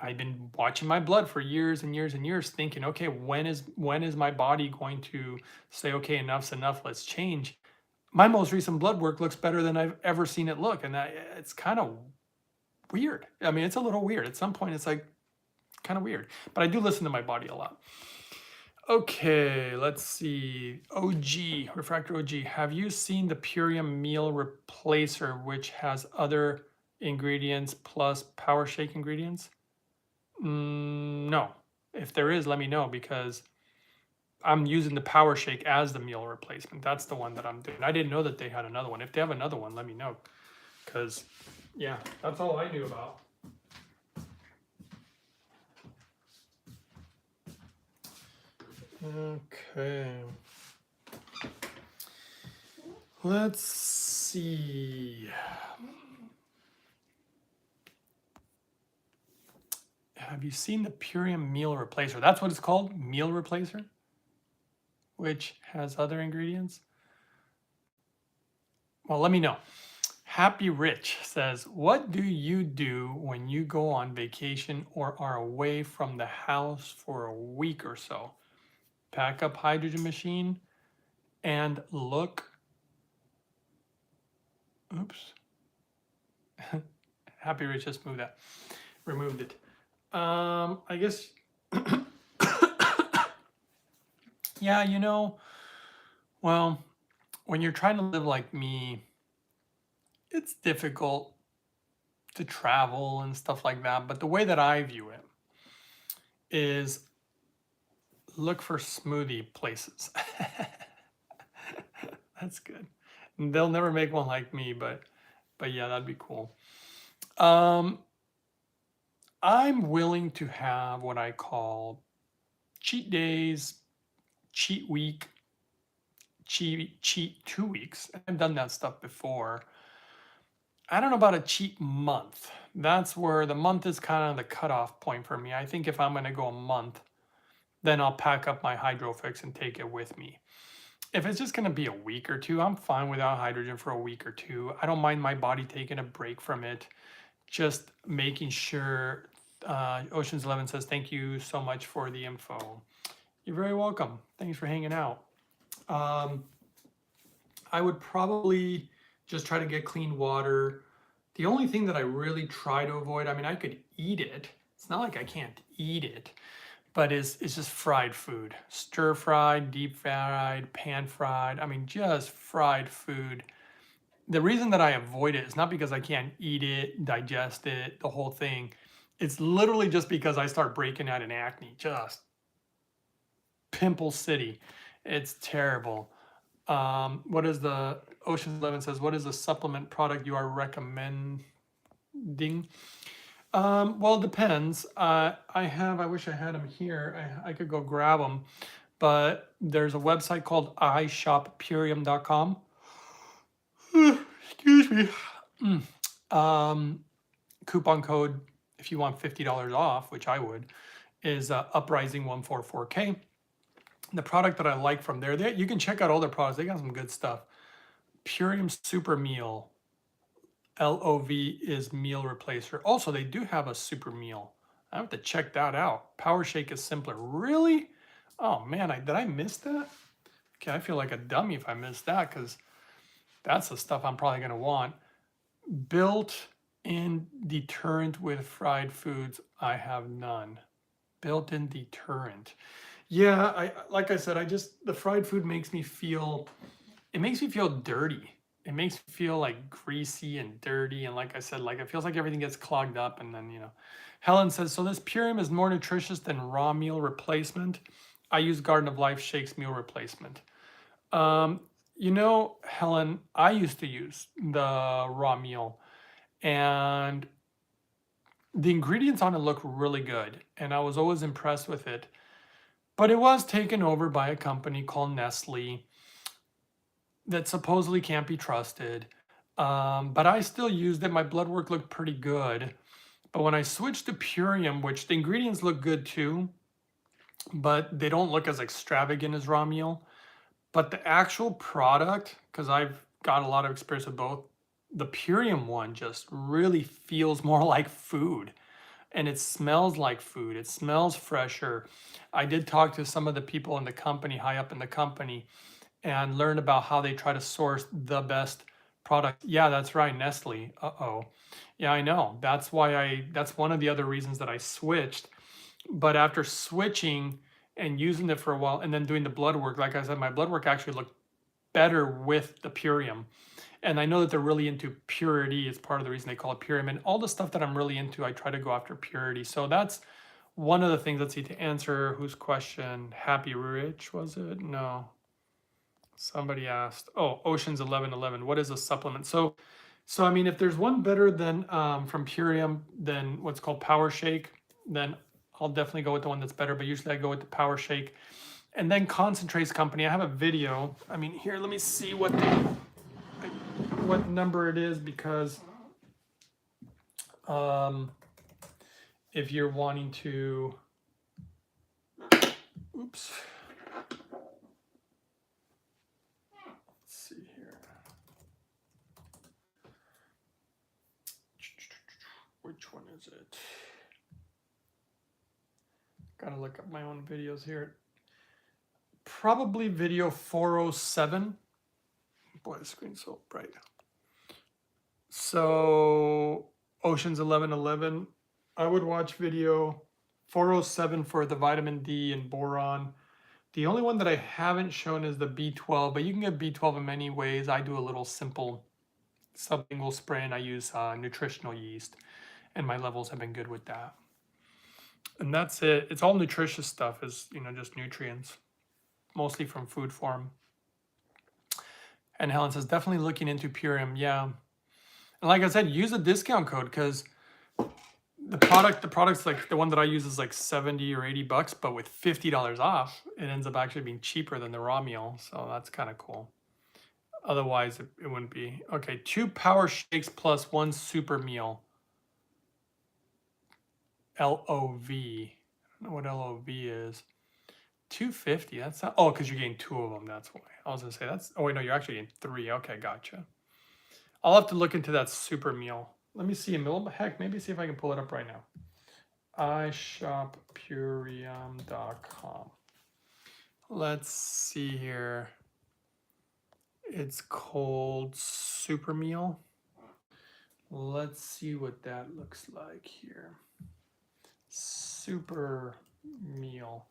I've been watching my blood for years and years and years, thinking, okay, when is my body going to say, okay, enough's enough, let's change. My most recent blood work looks better than I've ever seen it look, and it's kind of weird. I mean, it's a little weird. At some point, it's like kind of weird, but I do listen to my body a lot. Okay, let's see. OG, Refractor OG. Have you seen the Purium meal replacer, which has other ingredients plus power shake ingredients? No. If there is, let me know, because I'm using the power shake as the meal replacement. That's the one that I'm doing. I didn't know that they had another one. If they have another one, let me know, because yeah, that's all I knew about. Okay. Let's see. Have you seen the Purium meal replacer? That's what it's called, meal replacer, which has other ingredients. Well, let me know. Happy Rich says, what do you do when you go on vacation or are away from the house for a week or so? Pack up hydrogen machine and look. Oops. Happy Rich just removed it. I guess, yeah, well, when you're trying to live like me, it's difficult to travel and stuff like that. But the way that I view it is look for smoothie places. That's good. They'll never make one like me, but yeah, that'd be cool. I'm willing to have what I call cheat days, cheat week, cheat 2 weeks. I've done that stuff before. I don't know about a cheat month. That's where the month is kind of the cutoff point for me. I think if I'm going to go a month, then I'll pack up my Hydrofix and take it with me. If it's just going to be a week or two, I'm fine without hydrogen for a week or two. I don't mind my body taking a break from it. Just making sure. Oceans 11 says, thank you so much for the info. You're very welcome. Thanks for hanging out. I would probably just try to get clean water. The only thing that I really try to avoid, I mean, I could eat it. It's not like I can't eat it, but it's just fried food. Stir fried, deep fried, pan fried. I mean, just fried food. The reason that I avoid it is not because I can't eat it, digest it, the whole thing. It's literally just because I start breaking out in acne, just pimple city. It's terrible. What is the Ocean 11 says, what is the supplement product you are recommending? Well, it depends. I wish I had them here. I could go grab them, but there's a website called ishoppurium.com. Excuse me. Coupon code, if you want $50 off, which I would, is uprising144K. The product that I like from there, you can check out all their products. They got some good stuff. Purium Super Meal, LOV is meal replacer. Also, they do have a super meal. I have to check that out. Power Shake is simpler. Really? Oh man, did I miss that? Okay, I feel like a dummy if I missed that, because that's the stuff I'm probably gonna want. Built-in deterrent with fried foods, I have none. Built-in deterrent. Yeah, like I said, the fried food makes me feel dirty. It makes me feel like greasy and dirty, and like I said, like it feels like everything gets clogged up, and then Helen says, so this Purium is more nutritious than raw meal replacement. I use Garden of Life Shakes meal replacement. Helen, I used to use the raw meal, and the ingredients on it look really good, and I was always impressed with it. But it was taken over by a company called Nestle that supposedly can't be trusted. But I still used it. My blood work looked pretty good. But when I switched to Purium, which the ingredients look good too, but they don't look as extravagant as raw meal. But the actual product, because I've got a lot of experience with both, the Purium one just really feels more like food. and it smells like food. It smells fresher. I did talk to some of the people in the company, high up in the company, and learned about how they try to source the best product. Yeah, that's right, Nestle. Uh-oh. Yeah, I know. That's one of the other reasons that I switched. But after switching and using it for a while and then doing the blood work, like I said, my blood work actually looked better with the Purium. And I know that they're really into purity. It's part of the reason they call it Purium. And all the stuff that I'm really into, I try to go after purity. So that's one of the things. Let's see, to answer whose question. Happy Rich, was it? No. Somebody asked. Oh, Ocean's 1111. What is a supplement? So I mean, if there's one better than from Purium than what's called Power Shake, then I'll definitely go with the one that's better. But usually I go with the Power Shake. And then Concentrace Company. I have a video. I mean, here, let me see what number it is, because if you're wanting to, oops. Let's see here. Which one is it? Gotta look up my own videos here. Probably video 407. Boy, the screen's so bright. So Ocean's 1111. I would watch video 407 for the vitamin D and boron. The only one that I haven't shown is the B12, but you can get B12 in many ways. I do a little simple sublingual spray, and I use nutritional yeast, and my levels have been good with that. And that's it. It's all nutritious stuff, is just nutrients, mostly from food form. And Helen says, definitely looking into Purium. Yeah. And like I said, use a discount code, because the product's like, the one that I use is like 70 or 80 bucks, but with $50 off, it ends up actually being cheaper than the raw meal. So that's kind of cool. Otherwise, it wouldn't be. Okay, 2 power shakes plus 1 super meal. LOV. I don't know what LOV is. $250. That's not, oh, because you're getting 2 of them. That's why. I was gonna say that's. Oh wait, no, you're actually getting 3. Okay, gotcha. I'll have to look into that super meal. Let me see a meal. Heck, maybe see if I can pull it up right now. iShopPurium.com. Let's see here. It's called super meal. Let's see what that looks like here. Super meal.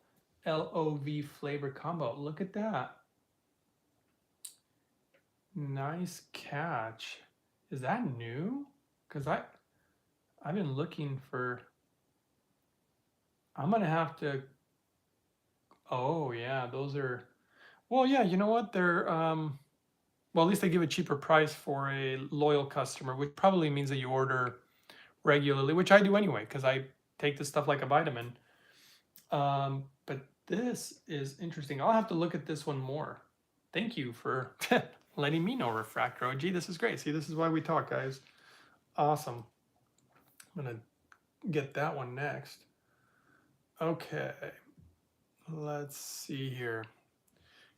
LOV flavor combo. Look at that. Nice catch. Is that new? Because I've been looking for. I'm gonna have to. Oh yeah, those are. Well, yeah. You know what? They're well, at least they give a cheaper price for a loyal customer, which probably means that you order regularly, which I do anyway, because I take this stuff like a vitamin. But this is interesting. I'll have to look at this one more. Thank you for letting me know, Refractor OG. This is great. See, this is why we talk, guys. Awesome. I'm going to get that one next. Okay. Let's see here.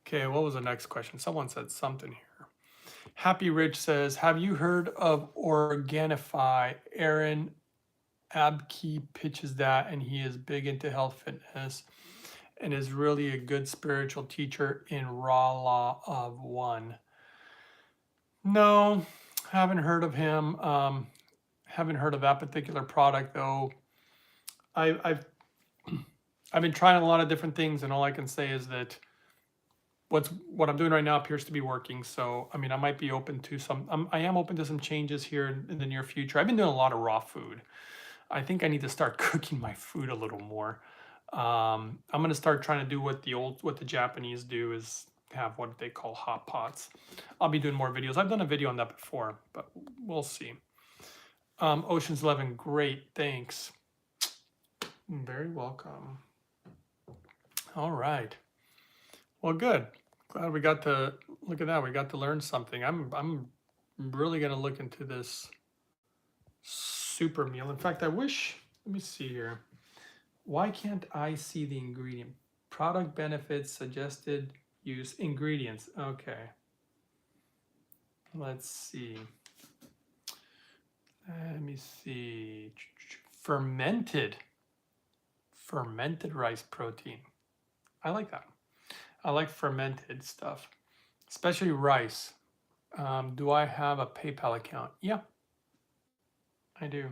Okay, what was the next question? Someone said something here. Happy Rich says, have you heard of Organifi? Aaron Abke pitches that, and he is big into health fitness and is really a good spiritual teacher in raw law of one. No, haven't heard of him. Haven't heard of that particular product though. I've been trying a lot of different things, and all I can say is that what I'm doing right now appears to be working. So I mean, I might be open to some. I am open to some changes here in the near future. I've been doing a lot of raw food. I think I need to start cooking my food a little more. I'm going to start trying to do what the Japanese do, is have what they call hot pots. I'll be doing more videos. I've done a video on that before, but we'll see. Ocean's 11, great, thanks. Very welcome. All right. Well, good. Glad we got to look at that. We got to learn something. I'm really going to look into this super meal. In fact, I wish, let me see here. Why can't I see the ingredient? Product benefits, suggested use, ingredients. Okay. Let's see. Let me see. fermented rice protein. I like that. I like fermented stuff, especially rice. Do I have a PayPal account? Yeah, I do.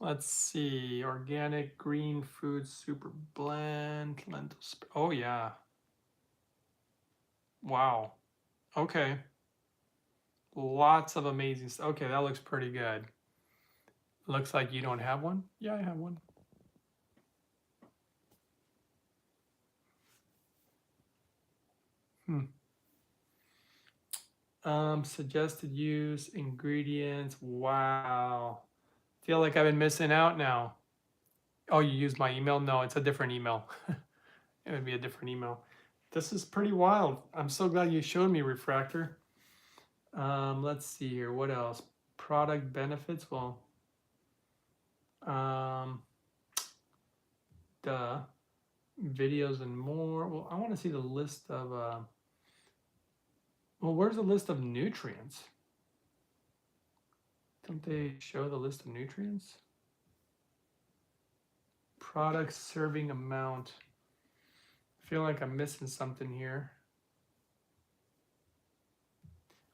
Let's see. Organic green food super blend lentils. Oh yeah. Wow. Okay. Lots of amazing stuff. Okay, that looks pretty good. Looks like you don't have one. Yeah, I have one. Suggested use, ingredients. Wow. Feel like I've been missing out now. Oh, you used my email? No, it's a different email. It would be a different email. This is pretty wild. I'm so glad you showed me, Refractor. Let's see here. What else? Product benefits. Well, duh. Videos and more. Well, I want to see the list of. Well, where's the list of nutrients? Don't they show the list of nutrients? Product serving amount. I feel like I'm missing something here.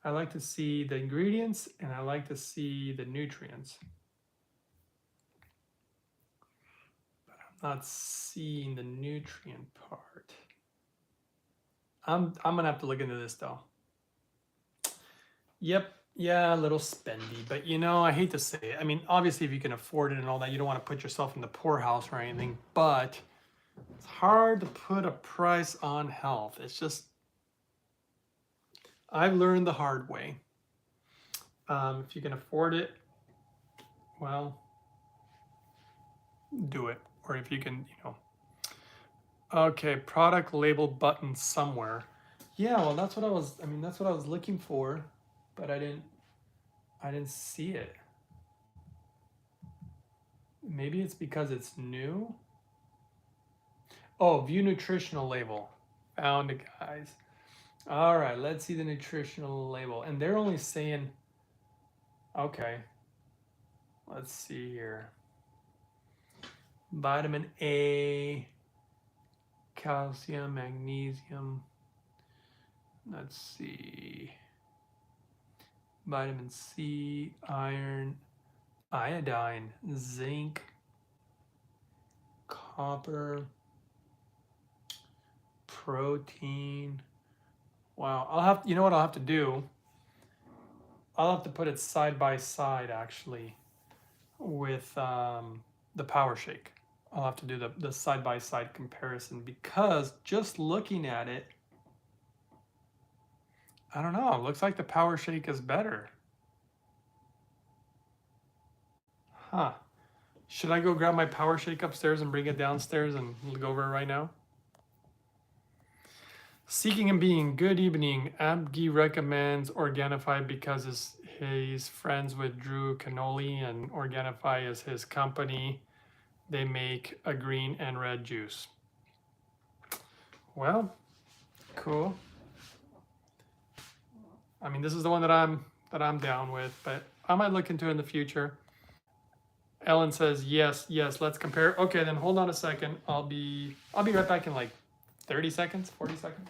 I like to see the ingredients and I like to see the nutrients. But I'm not seeing the nutrient part. I'm gonna have to look into this though. Yep, yeah, a little spendy, but you know, I hate to say it. I mean, obviously if you can afford it and all that, you don't want to put yourself in the poorhouse or anything, but it's hard to put a price on health. It's just, I've learned the hard way. If you can afford it, well, do it. Or if you can, you know. Okay, product label button somewhere. Yeah, well, that's what I was, I mean, that's what I was looking for, but I didn't see it. Maybe it's because it's new. Oh, view nutritional label. Found it, guys. All right, let's see the nutritional label. And they're only saying, okay, let's see here. Vitamin A, calcium, magnesium. Let's see. Vitamin C, iron, iodine, zinc, copper, protein. Wow, I'll have, you know what I'll have to do? I'll have to put it side by side actually with the Power Shake. I'll have to do the side by side comparison because just looking at it, I don't know, it looks like the Power Shake is better. Huh. Should I go grab my Power Shake upstairs and bring it downstairs and go over it right now? Seeking and Being, good evening. Abgi recommends Organifi because he's friends with Drew Canoli and Organifi is his company. They make a green and red juice. Well, cool. I mean, this is the one that I'm down with, but I might look into it in the future. Ellen says, yes, let's compare. Okay, then hold on a second. I'll be right back in like 30 seconds, 40 seconds.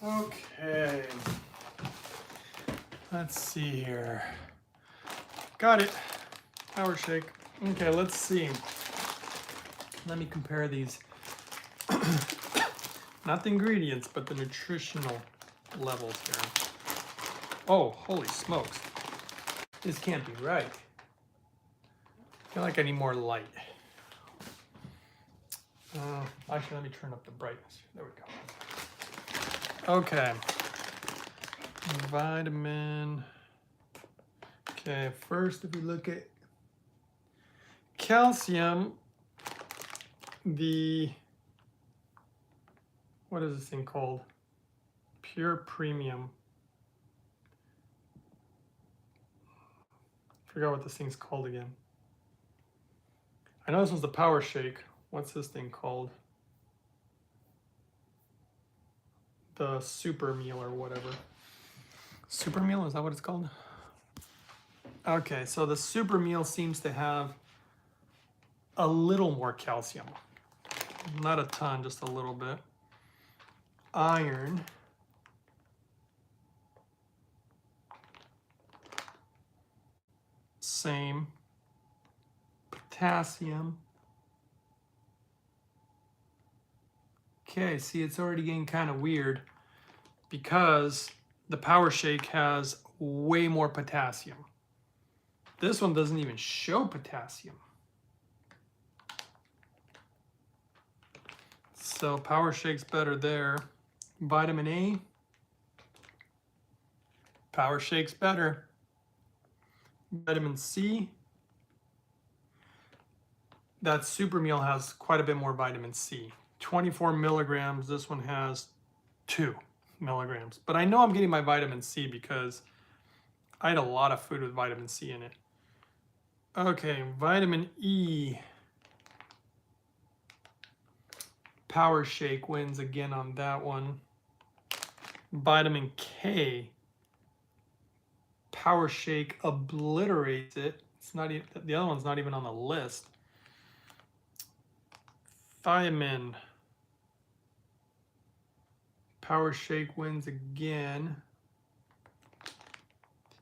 Okay, let's see here. Got it. Power shake. Okay, let's see. Let me compare these. Not the ingredients, but the nutritional levels here. Oh, holy smokes. This can't be right. I feel like I need more light. Actually, let me turn up the brightness. There we go. Okay. Vitamin. Okay, first if we look at calcium, what is this thing called? Pure Premium. Forgot what this thing's called again. I know this was the Power Shake. What's this thing called? The Super Meal or whatever. Super Meal, is that what it's called? Okay, so the Super Meal seems to have a little more calcium. Not a ton, just a little bit. Iron. Same. Potassium. Okay, see, it's already getting kind of weird because the Power Shake has way more potassium. This one doesn't even show potassium. So Power Shake's better there. Vitamin A. Power Shake's better. Vitamin C. That Super Meal has quite a bit more vitamin C. 24 milligrams. This one has 2 milligrams. But I know I'm getting my vitamin C because I had a lot of food with vitamin C in it. Okay, vitamin E. Power Shake wins again on that one. Vitamin K. Power Shake obliterates it. It's not even, the other one's not even on the list. Thiamine. Power Shake wins again.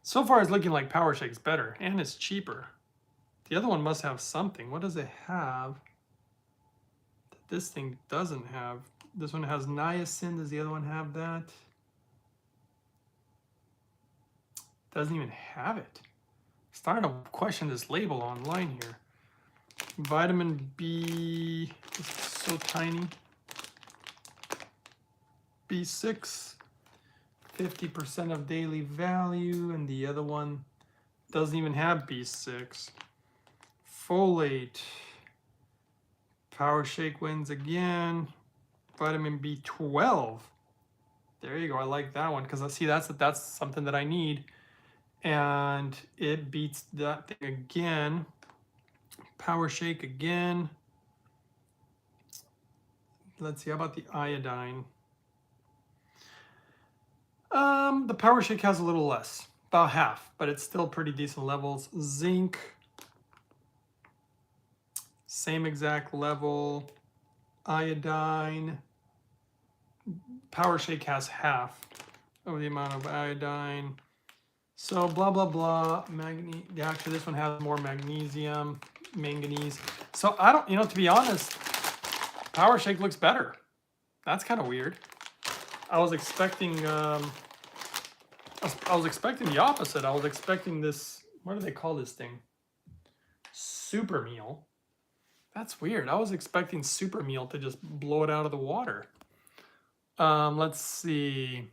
So far it's looking like Power Shake's better and it's cheaper. The other one must have something. What does it have that this thing doesn't have? This one has niacin. Does the other one have that? Doesn't even have it. Starting to question this label online here. Vitamin B is so tiny. B6, 50% of daily value, and the other one doesn't even have B6. Folate. Power Shake wins again. Vitamin B12. There you go. I like that one because I see that's something that I need. And it beats that thing again. Power Shake again. Let's see, how about the iodine? The Power Shake has a little less, about half, but it's still pretty decent levels. Zinc, same exact level. Iodine, Power Shake has half of the amount of iodine. So blah, blah, blah. Actually, this one has more magnesium, manganese. So I don't, to be honest, Power Shake looks better. That's kind of weird. I was expecting, I was expecting the opposite. I was expecting this, what do they call this thing? Super Meal. That's weird. I was expecting Super Meal to just blow it out of the water. Let's see.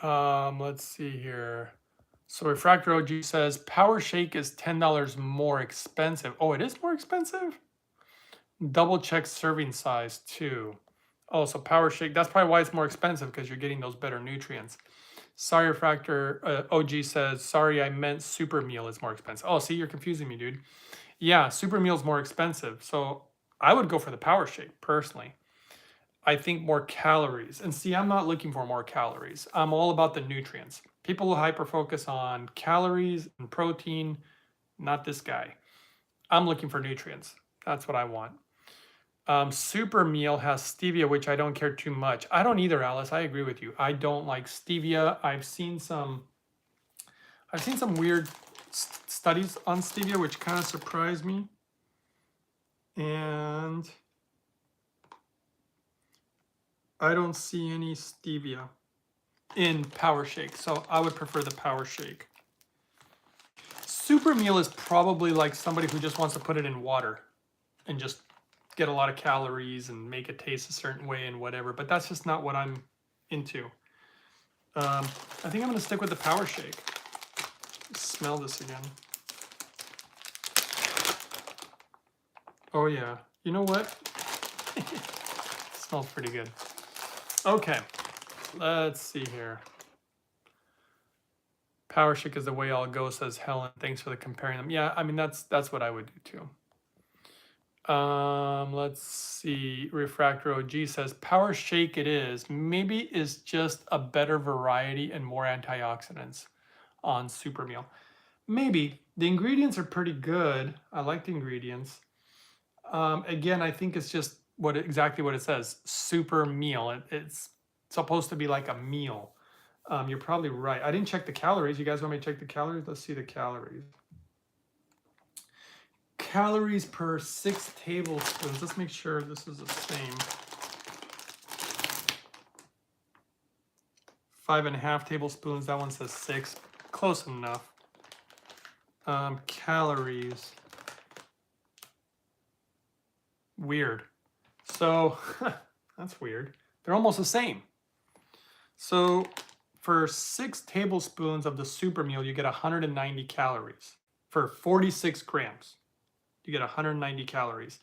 Let's see here. So Refractor OG says Power Shake is $10 more expensive. Oh, it is more expensive? Double check serving size too. Oh, so Power Shake, that's probably why it's more expensive, because you're getting those better nutrients. Sorry, Refractor OG says, sorry, I meant Super Meal is more expensive. Oh, see, you're confusing me, dude. Yeah, Super Meal is more expensive. So I would go for the Power Shake, personally. I think more calories. And see, I'm not looking for more calories. I'm all about the nutrients. People will hyper-focus on calories and protein, not this guy. I'm looking for nutrients. That's what I want. Super Meal has stevia, which I don't care too much. I don't either, Alice. I agree with you. I don't like stevia. I've seen some I've seen some weird studies on stevia, which kind of surprised me. And I don't see any stevia in Power Shake, so I would prefer the Power Shake. Super meal is probably like somebody who just wants to put it in water and just get a lot of calories and make it taste a certain way and whatever, but that's just not what I'm into. I think I'm gonna stick with the Power Shake. Smell this again. Oh yeah, you know what? Smells pretty good. Okay, let's see here. Power Shake is the way I'll go, says Helen. Thanks for the comparing them. Yeah, I mean that's what I would do too. Let's see. Refractor OG says Power Shake it is. Maybe is just a better variety and more antioxidants on Super Meal. Maybe. The ingredients are pretty good. I like the ingredients. Again, I think it's just exactly what it says. Super meal. It's supposed to be like a meal. You're probably right. I didn't check the calories. You guys want me to check the calories? Let's see the calories. Calories per 6 tablespoons. Let's make sure this is the same. 5.5 tablespoons. That one says 6. Close enough. Calories. Weird. So that's weird. They're almost the same. So for 6 tablespoons of the super meal, you get 190 calories. For 46 grams, you get 190 calories.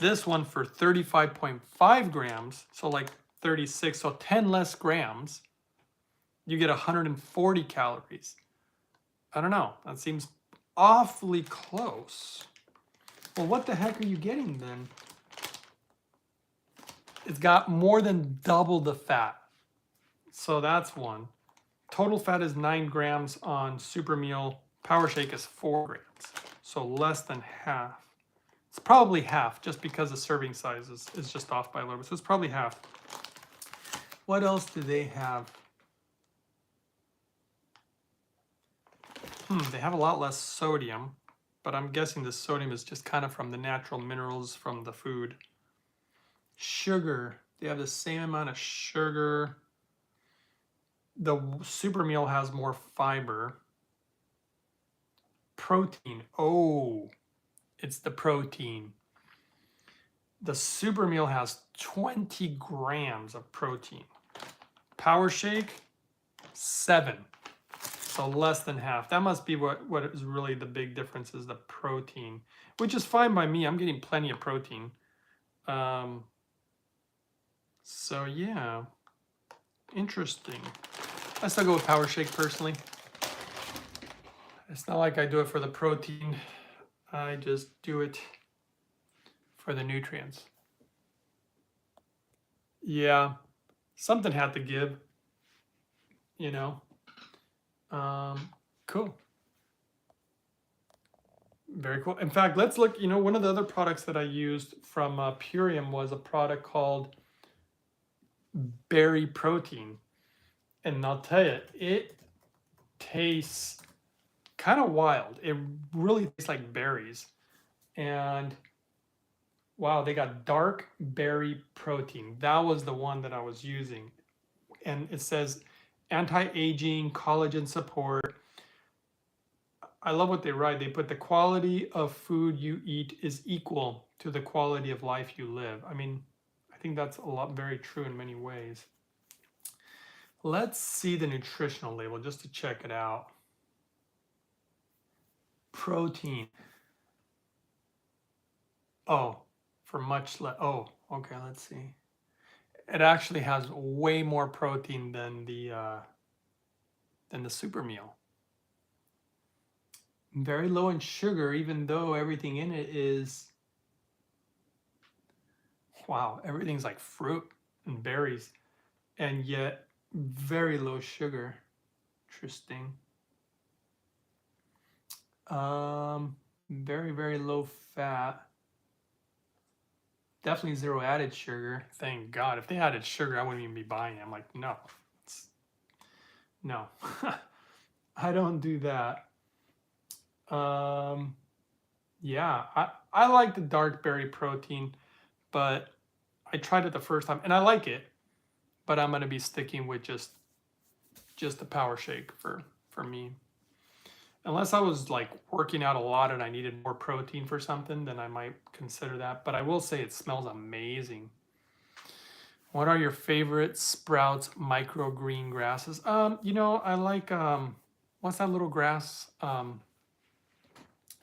This one for 35.5 grams, so like 36, so 10 less grams, you get 140 calories. I don't know. That seems awfully close. Well, what the heck are you getting then? It's got more than double the fat. So that's one. Total fat is 9 grams on Super Meal. Power Shake is 4 grams. So less than half. It's probably half just because the serving size is just off by a little bit. So it's probably half. What else do they have? They have a lot less sodium, but I'm guessing the sodium is just kind of from the natural minerals from the food. Sugar, they have the same amount of sugar. The super meal has more fiber. Protein, oh, it's the protein. The super meal has 20 grams of protein. Power Shake, 7. So less than half. That must be what is really the big difference, is the protein, which is fine by me. I'm getting plenty of protein. So yeah, interesting. I still go with Power Shake personally. It's not like I do it for the protein. I just do it for the nutrients. Yeah, something had to give, you know. Cool. Very cool. In fact, let's look, one of the other products that I used from Purium was a product called Berry Protein. And I'll tell you, it tastes kind of wild. It really tastes like berries. And wow, they got dark berry protein. That was the one that I was using. And it says anti-aging, collagen support. I love what they write. They put the quality of food you eat is equal to the quality of life you live. I mean, I think that's very true in many ways. Let's see the nutritional label just to check it out. Protein. Oh, for much less. Oh, okay, let's see. It actually has way more protein than the super meal. Very low in sugar, even though everything in it is, wow, everything's like fruit and berries, and yet very low sugar. Interesting. Very, very low fat. Definitely 0 added sugar. Thank God. If they added sugar, I wouldn't even be buying it. I'm like, no. No. I don't do that. Um, yeah, I like the dark berry protein, but I tried it the first time and I like it, but I'm gonna be sticking with just the power shake for me. Unless I was like working out a lot and I needed more protein for something, then I might consider that. But I will say it smells amazing. What are your favorite sprouts microgreen grasses? I like what's that little grass?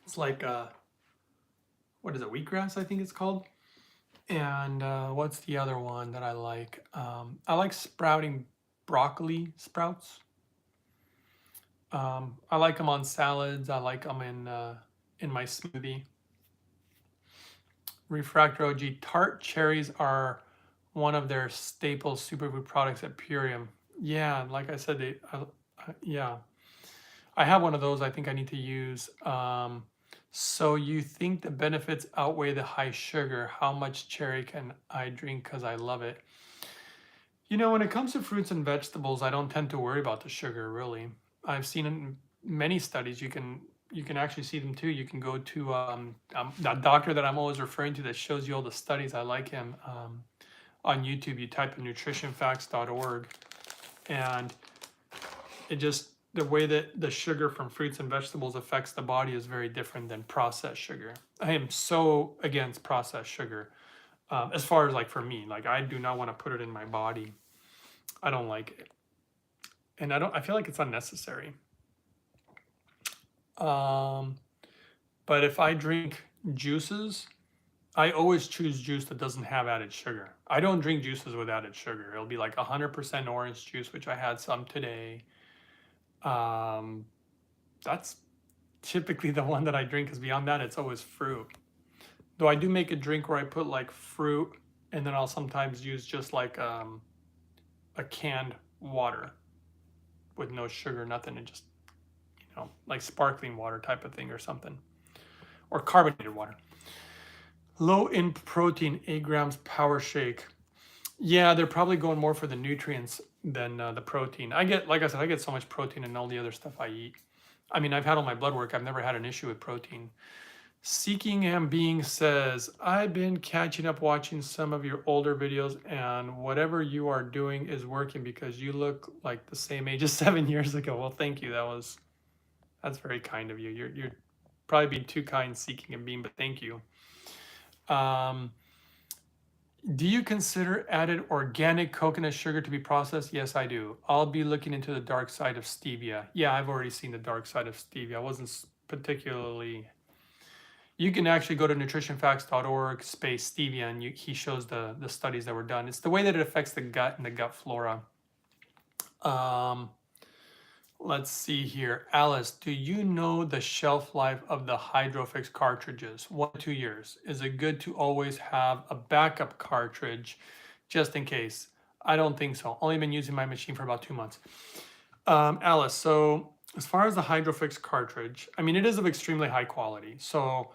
It's like what is it, wheatgrass, I think it's called. And what's the other one that I like? I like sprouting broccoli sprouts. I like them on salads. I like them in my smoothie. Refractor OG tart cherries are one of their staple superfood products at Purium. Yeah, like I said, yeah, I have one of those. I think I need to use. So you think the benefits outweigh the high sugar? How much cherry can I drink because I love it? When it comes to fruits and vegetables, I don't tend to worry about the sugar really. I've seen in many studies, you can actually see them too. You can go to that doctor that I'm always referring to that shows you all the studies. I like him on YouTube. You type in nutritionfacts.org, and it just the way that the sugar from fruits and vegetables affects the body is very different than processed sugar. I am so against processed sugar. As far as like for me, like I do not want to put it in my body. I don't like it, and I feel like it's unnecessary. But if I drink juices, I always choose juice that doesn't have added sugar. I don't drink juices with added sugar. It'll be like 100% orange juice, which I had some today. That's typically the one that I drink, because beyond that, it's always fruit. Though I do make a drink where I put like fruit, and then I'll sometimes use just like a canned water with no sugar, nothing, and just, like sparkling water type of thing or something, or carbonated water. Low in protein, 8 grams power shake. Yeah, they're probably going more for the nutrients than the protein. Like I said, I get so much protein in all the other stuff I eat. I mean, I've had all my blood work. I've never had an issue with protein. Seeking and Being says, I've been catching up watching some of your older videos, and whatever you are doing is working because you look like the same age as 7 years ago. Well, thank you. That's very kind of you. You're probably being too kind, Seeking and Being, but thank you. Do you consider added organic coconut sugar to be processed? Yes, I do. I'll be looking into the dark side of stevia. Yeah, I've already seen the dark side of stevia. I wasn't particularly. You can actually go to nutritionfacts.org space stevia, and he shows the studies that were done. It's the way that it affects the gut and the gut flora. Let's see here. Alice, do you know the shelf life of the Hydrofix cartridges? 1 to 2 years. Is it good to always have a backup cartridge just in case? I don't think so. Only been using my machine for about 2 months. Alice, so as far as the Hydrofix cartridge, I mean, it is of extremely high quality. So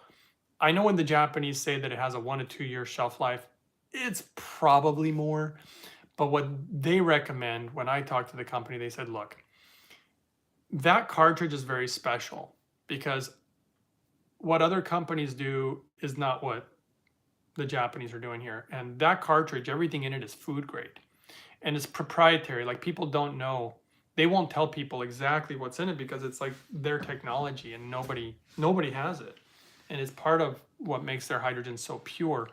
I know when the Japanese say that it has a 1 to 2 year shelf life, it's probably more. But what they recommend, when I talked to the company, they said, look, that cartridge is very special because what other companies do is not what the Japanese are doing here. And that cartridge, everything in it is food grade and it's proprietary. Like, people don't know. They won't tell people exactly what's in it because it's like their technology and nobody has it. And it's part of what makes their hydrogen so pure.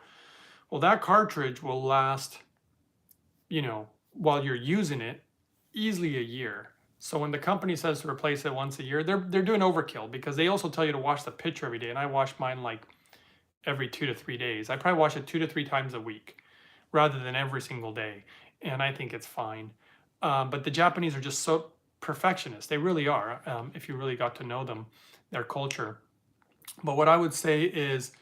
Well, that cartridge will last, while you're using it, easily a year. So when the company says to replace it once a year, they're doing overkill, because they also tell you to wash the pitcher every day. And I wash mine like every 2 to 3 days. I probably wash it 2 to 3 times a week rather than every single day. And I think it's fine. But the Japanese are just so perfectionist. They really are, if you really got to know them, their culture. But what I would say is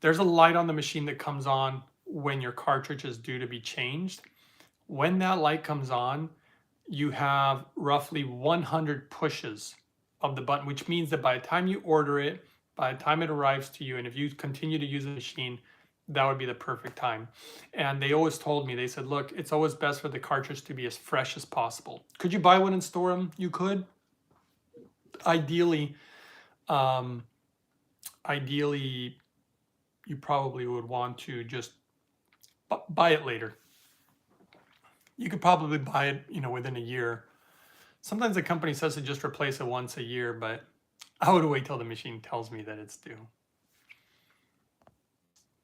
there's a light on the machine that comes on when your cartridge is due to be changed. When that light comes on, you have roughly 100 pushes of the button, which means that by the time you order it, by the time it arrives to you, and if you continue to use the machine, that would be the perfect time. And they always told me, they said, look, it's always best for the cartridge to be as fresh as possible. Could you buy one and store them? You could. Ideally, um, ideally, you probably would want to just buy it later. You could probably buy it, within a year. Sometimes the company says to just replace it once a year, but I would wait till the machine tells me that it's due.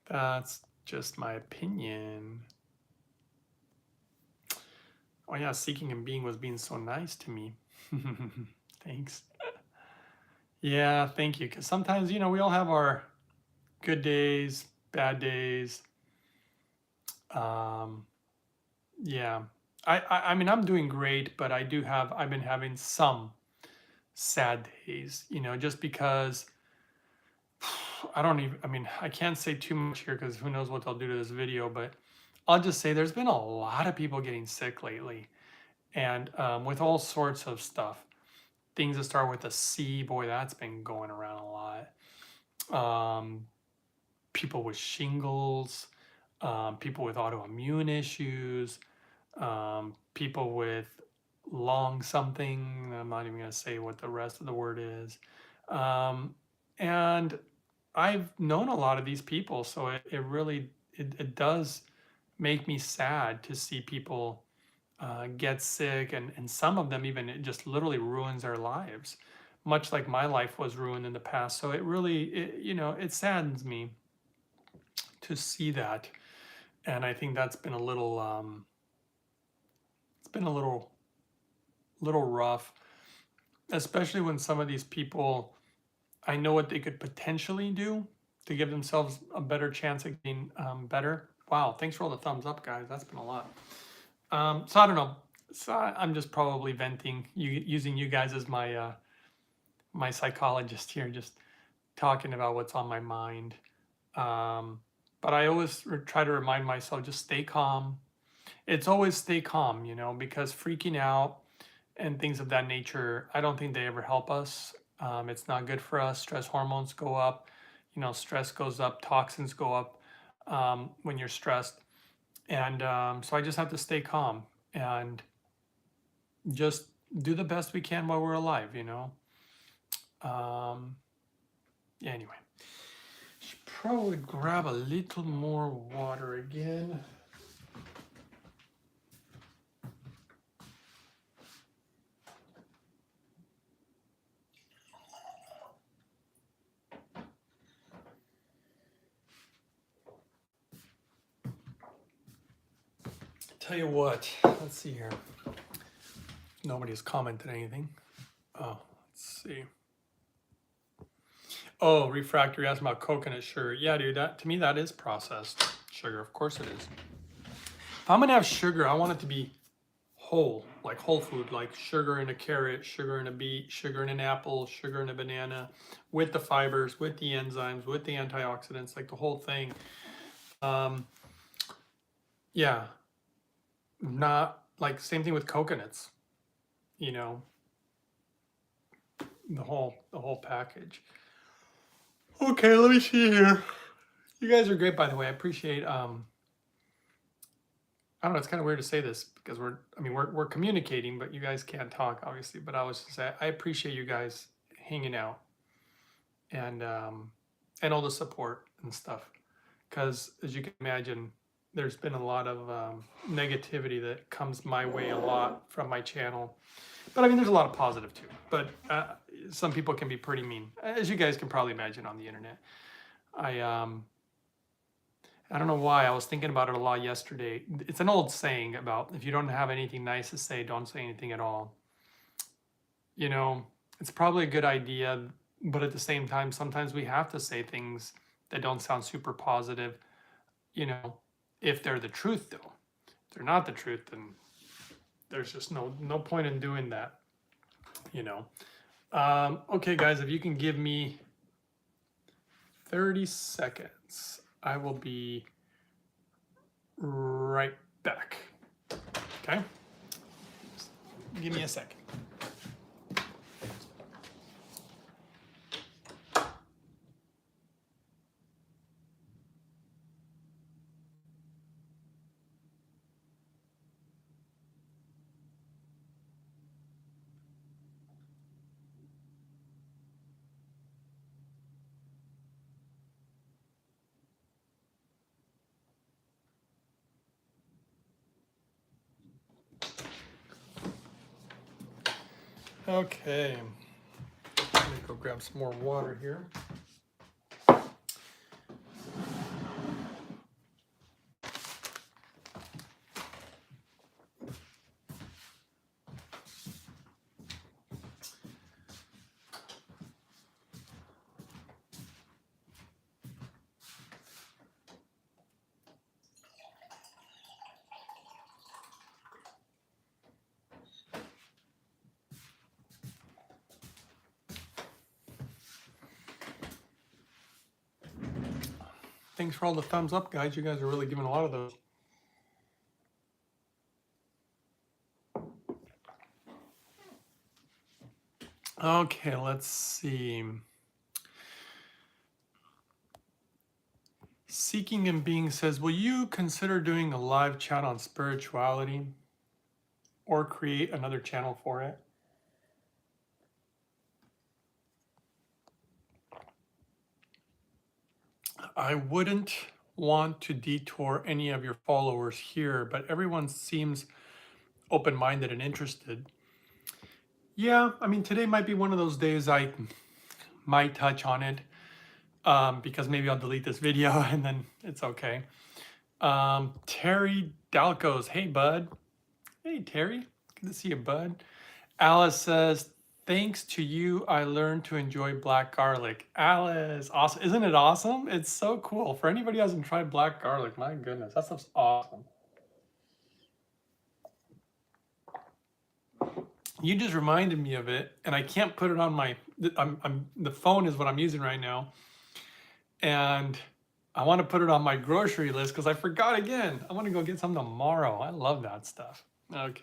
That's just my opinion. Oh yeah, Seeking and Being was being so nice to me. Thanks. Yeah, thank you. Because sometimes, we all have our good days, bad days. Yeah. I mean, I'm doing great, but I've been having some sad days, just because I can't say too much here because who knows what they'll do to this video, but I'll just say there's been a lot of people getting sick lately, and with all sorts of stuff. Things that start with a C, boy, that's been going around a lot. People with shingles, people with autoimmune issues, people with lung something. I'm not even going to say what the rest of the word is. And I've known a lot of these people, so it really it does make me sad to see people get sick, and some of them even it just literally ruins their lives, much like my life was ruined in the past. So it really it saddens me to see that, and I think that's been a little it's been a little rough, especially when some of these people, I know what they could potentially do to give themselves a better chance at getting better. Wow, thanks for all the thumbs up, guys. That's been a lot. So I don't know. So I'm just probably venting, using you guys as my my psychologist here, just talking about what's on my mind. But I always try to remind myself, just stay calm. It's always stay calm, because freaking out and things of that nature, I don't think they ever help us. It's not good for us. Stress hormones go up, stress goes up, toxins go up when you're stressed. And so I just have to stay calm and just do the best we can while we're alive, Yeah, anyway, should probably grab a little more water again. Tell you what, let's see here. Nobody's commented anything. Oh, let's see. Oh, refractory asked about coconut sugar. Yeah, dude, that to me that is processed sugar. Of course it is. If I'm gonna have sugar, I want it to be whole, like whole food, like sugar in a carrot, sugar in a beet, sugar in an apple, sugar in a banana, with the fibers, with the enzymes, with the antioxidants, like the whole thing. Yeah, not like same thing with coconuts, the whole package. Okay, let me see here. You guys are great, by the way. I appreciate. I don't know. It's kind of weird to say this because we're communicating, but you guys can't talk, obviously. But I was just say I appreciate you guys hanging out and all the support and stuff. Because as you can imagine, there's been a lot of negativity that comes my way a lot from my channel. But I mean, there's a lot of positive too. But some people can be pretty mean, as you guys can probably imagine on the internet. I don't know why. I was thinking about it a lot yesterday. It's an old saying about if you don't have anything nice to say, don't say anything at all. It's probably a good idea, but at the same time, sometimes we have to say things that don't sound super positive, if they're the truth though. If they're not the truth, then there's just no point in doing that, Okay, guys, if you can give me 30 seconds, I will be right back. Okay? Just give me a second. Okay, let me go grab some more water here. Thanks for all the thumbs up, guys. You guys are really giving a lot of those. Okay, let's see. Seeking and Being says, will you consider doing a live chat on spirituality or create another channel for it? I wouldn't want to detour any of your followers here, but everyone seems open-minded and interested. Yeah, I mean, today might be one of those days I might touch on it because maybe I'll delete this video and then it's okay. Terry Dalcos, hey, bud. Hey, Terry, good to see you, bud. Alice says, thanks to you, I learned to enjoy black garlic. Alice, awesome. Isn't it awesome? It's so cool. For anybody who hasn't tried black garlic, my goodness, that stuff's awesome. You just reminded me of it, and I can't put it on my, the phone is what I'm using right now. And I want to put it on my grocery list because I forgot again. I want to go get some tomorrow. I love that stuff. Okay.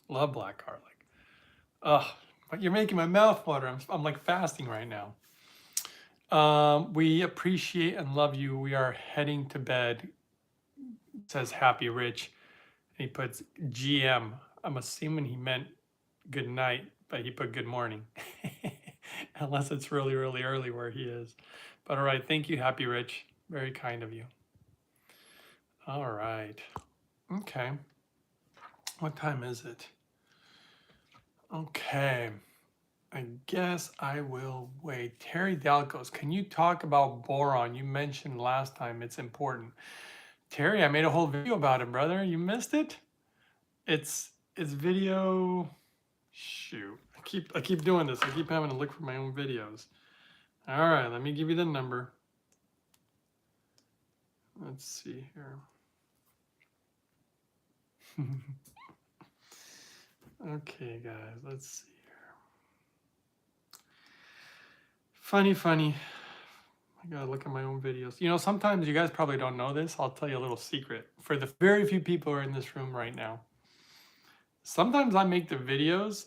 Love black garlic. Ugh, but you're making my mouth water. I'm like fasting right now. We appreciate and love you. We are heading to bed, says Happy Rich. And he puts GM. I'm assuming he meant good night, but he put good morning. Unless it's really, really early where he is. But all right, thank you, Happy Rich. Very kind of you. All right. Okay. What time is it? Okay. I guess I will wait. Terry Dalcos, can you talk about boron? You mentioned last time it's important. Terry, I made a whole video about it, brother. You missed it? It's video. Shoot. I keep doing this. I keep having to look for my own videos. All right, let me give you the number. Let's see here. Okay, guys, let's see here. Funny. I gotta look at my own videos. You know, sometimes you guys probably don't know this. I'll tell you a little secret. For the very few people who are in this room right now, sometimes I make the videos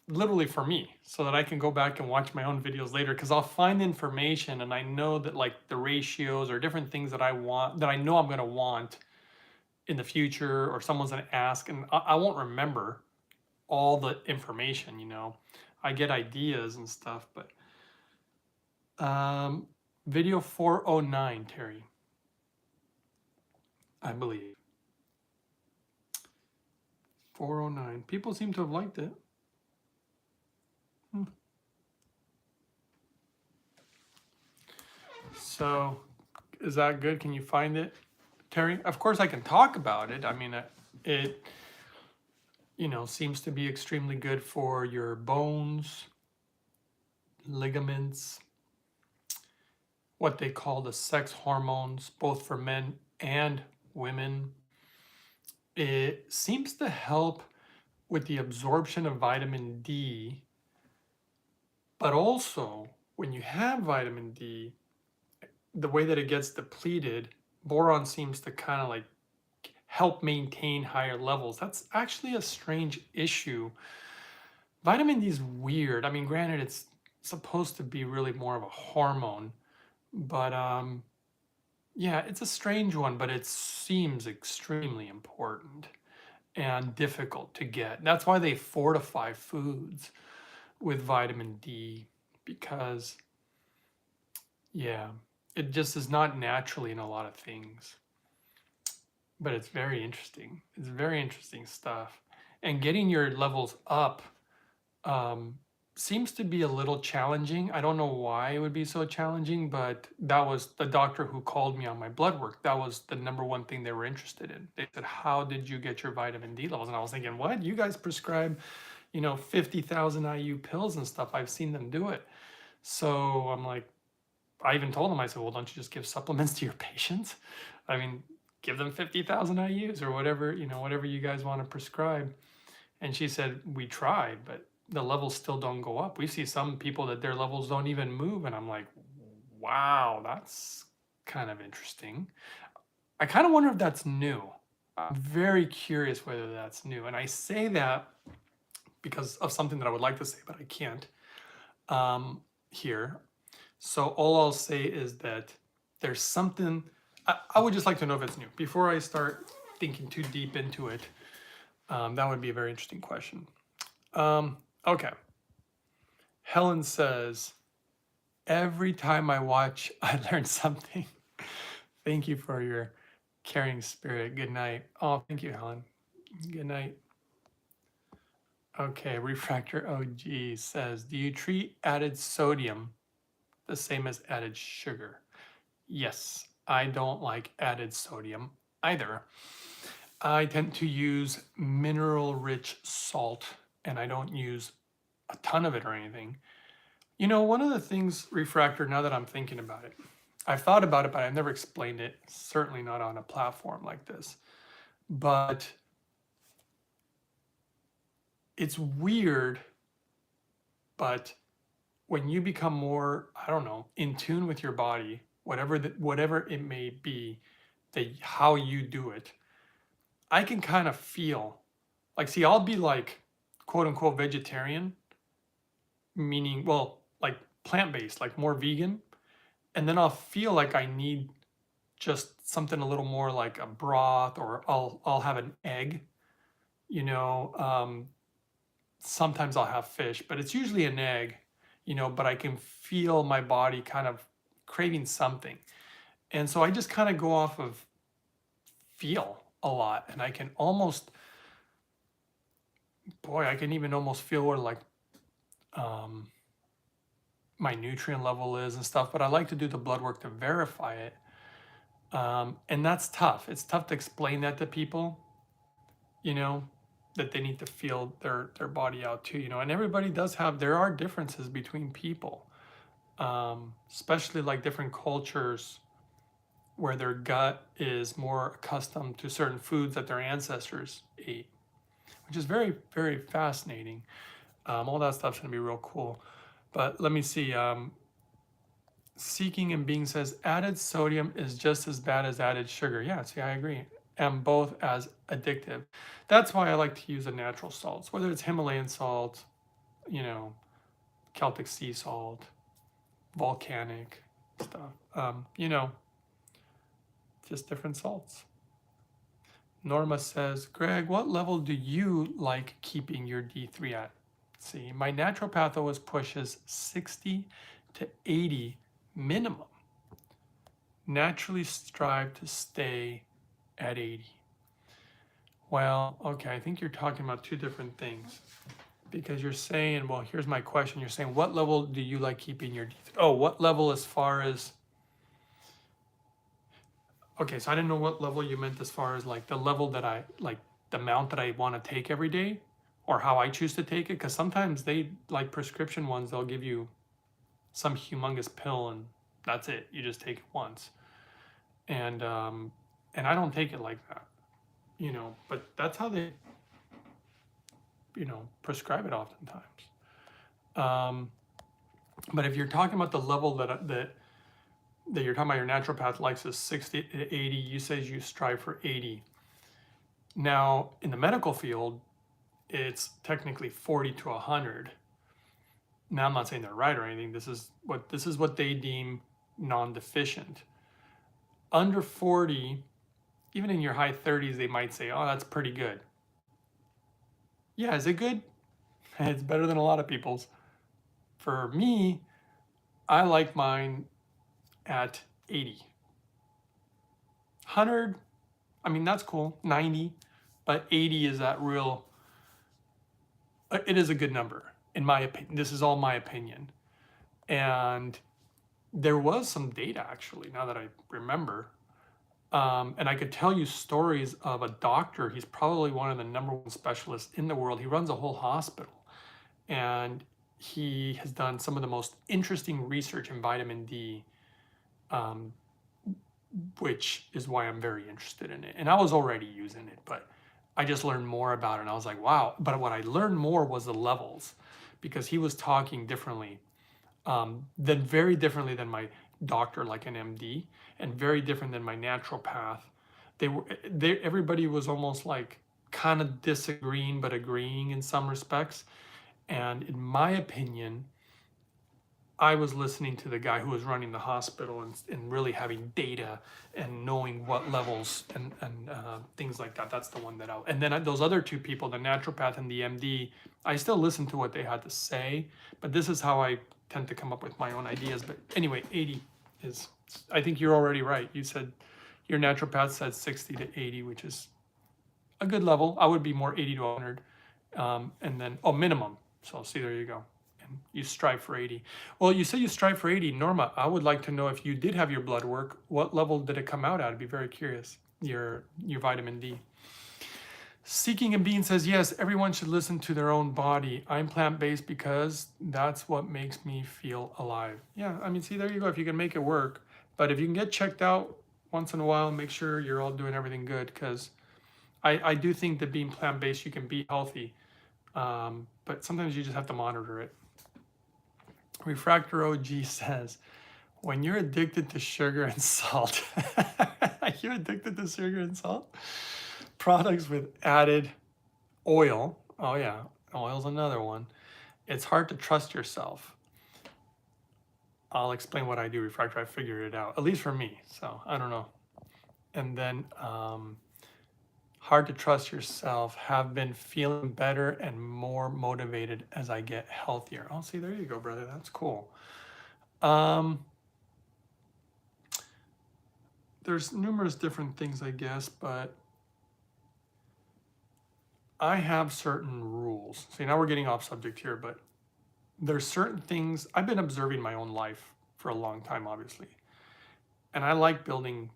literally for me so that I can go back and watch my own videos later because I'll find information and I know that like the ratios or different things that I want, that I know I'm gonna want in the future or someone's gonna ask, and I won't remember all the information, you know. I get ideas and stuff, but video 409, Terry, I believe. 409. People seem to have liked it. So is that good? Can you find it, Terry? Of course I can talk about it. I mean, it, you know, seems to be extremely good for your bones, ligaments, what they call the sex hormones, both for men and women. It seems to help with the absorption of vitamin D, but also when you have vitamin D, the way that it gets depleted, boron seems to kind of like help maintain higher levels. That's actually a strange issue. Vitamin D is weird. I mean, granted, it's supposed to be really more of a hormone, but yeah, it's a strange one, but it seems extremely important and difficult to get. That's why they fortify foods with vitamin D, because yeah, it just is not naturally in a lot of things. But it's very interesting. It's very interesting stuff. And getting your levels up seems to be a little challenging. I don't know why it would be so challenging, but that was the doctor who called me on my blood work. That was the number one thing they were interested in. They said, "How did you get your vitamin D levels?" And I was thinking, "What? You guys prescribe, 50,000 IU pills and stuff. I've seen them do it." So I'm like, I even told them, I said, "Well, don't you just give supplements to your patients? I mean, give them 50,000 IUs or whatever, whatever you guys want to prescribe." And she said, "We tried, but the levels still don't go up. We see some people that their levels don't even move." And I'm like, wow, that's kind of interesting. I kind of wonder if that's new. I'm very curious whether that's new. And I say that because of something that I would like to say, but I can't here. So all I'll say is that there's something, I would just like to know if it's new. Before I start thinking too deep into it, that would be a very interesting question. Okay. Helen says, "Every time I watch, I learn something." Thank you for your caring spirit. Good night. Oh, thank you, Helen. Good night. Okay, Refractor OG says, "Do you treat added sodium the same as added sugar?" Yes, I don't like added sodium either. I tend to use mineral-rich salt, and I don't use a ton of it or anything. One of the things, Refractor, now that I'm thinking about it, I've thought about it, but I've never explained it, certainly not on a platform like this. But it's weird, but when you become more, I don't know, in tune with your body, whatever it may be, how you do it, I can kind of feel like, see, I'll be like, quote unquote, vegetarian, meaning, well, like plant-based, like more vegan. And then I'll feel like I need just something a little more like a broth, or I'll have an egg, sometimes I'll have fish, but it's usually an egg, but I can feel my body kind of craving something. And so I just kind of go off of feel a lot, and I can almost, boy, I can even almost feel where like my nutrient level is and stuff, but I like to do the blood work to verify it. And that's tough. It's tough to explain that to people, that they need to feel their body out too, and everybody there are differences between people, especially like different cultures where their gut is more accustomed to certain foods that their ancestors ate, which is very, very fascinating. All that stuff's gonna be real cool. But let me see. Seeking and Being says, "Added sodium is just as bad as added sugar." Yeah, see, I agree. And both as addictive. That's why I like to use the natural salts, whether it's Himalayan salt, Celtic sea salt, volcanic stuff, just different salts. Norma says, "Greg, what level do you like keeping your D3 at?" See, my naturopath always pushes 60 to 80 minimum. Naturally strive to stay at 80. Well, okay, I think you're talking about two different things, because you're saying, well, here's my question. You're saying, what level do you like keeping your D3? Oh, what level as far as, okay, so I didn't know what level you meant as far as like the level that I, like the amount that I want to take every day, or how I choose to take it. Because sometimes they, like prescription ones, they'll give you some humongous pill and that's it. You just take it once. And I don't take it like that, but that's how they, prescribe it oftentimes. But if you're talking about the level that you're talking about, your naturopath likes is 60 to 80, you say you strive for 80. Now, in the medical field, it's technically 40 to 100. Now, I'm not saying they're right or anything. This is what they deem non-deficient. Under 40, even in your high 30s, they might say, "Oh, that's pretty good." Yeah, is it good? It's better than a lot of people's. For me, I like mine at 80. 100, I mean, that's cool, 90, but 80 is that real, it is a good number. in my opinion. This is all my opinion. And there was some data actually, now that I remember. And I could tell you stories of a doctor. He's probably one of the #1 specialists in the world. He runs a whole hospital. And he has done some of the most interesting research in vitamin D, um, which is why I'm very interested in it. And I was already using it, but I just learned more about it. And I was like, wow. But what I learned more was the levels, because he was talking differently, very differently than my doctor, like an MD, and very different than my naturopath. Everybody was almost like kind of disagreeing, but agreeing in some respects. And in my opinion, I was listening to the guy who was running the hospital and really having data and knowing what levels and things like that. That's the one that and then those other two people, the naturopath and the MD, I still listened to what they had to say, but this is how I tend to come up with my own ideas. But anyway, 80 is, I think you're already right. You said, your naturopath said 60 to 80, which is a good level. I would be more 80 to 100. And then, minimum. So see, there you go. And you strive for 80. Well, you say you strive for 80. Norma, I would like to know, if you did have your blood work, what level did it come out at? I'd be very curious. Your vitamin D. Seeking and Being says, yes, everyone should listen to their own body. I'm plant-based because that's what makes me feel alive. Yeah, I mean, see, there you go. If you can make it work. But if you can get checked out once in a while, make sure you're all doing everything good, because I do think that being plant-based, you can be healthy. But sometimes you just have to monitor it. Refractor OG says, when you're addicted to sugar and salt, you're addicted to sugar and salt? Products with added oil, oh yeah, oil's another one. It's hard to trust yourself. I'll explain what I do, Refractor. I figured it out, at least for me, so I don't know. And then hard to trust yourself, have been feeling better and more motivated as I get healthier. Oh, see, there you go, brother. That's cool. There's numerous different things, I guess, but I have certain rules. See, now we're getting off subject here, but there's certain things. I've been observing my own life for a long time, obviously. And I like building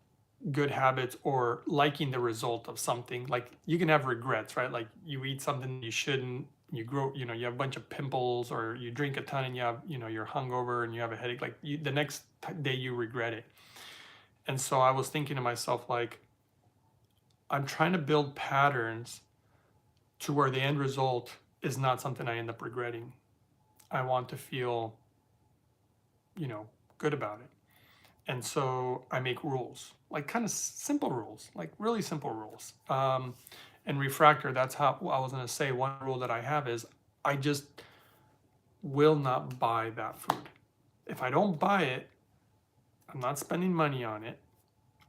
good habits or liking the result of something. Like, you can have regrets, right? Like, you eat something you shouldn't, you grow, you have a bunch of pimples, or you drink a ton and you have, you're hungover and you have a headache. Like, the next day you regret it. And so I was thinking to myself, like, I'm trying to build patterns to where the end result is not something I end up regretting. I want to feel, good about it. And so I make rules, like kind of simple rules, like really simple rules. And Refractor, that's how I was going to say, one rule that I have is I just will not buy that food. If I don't buy it, I'm not spending money on it.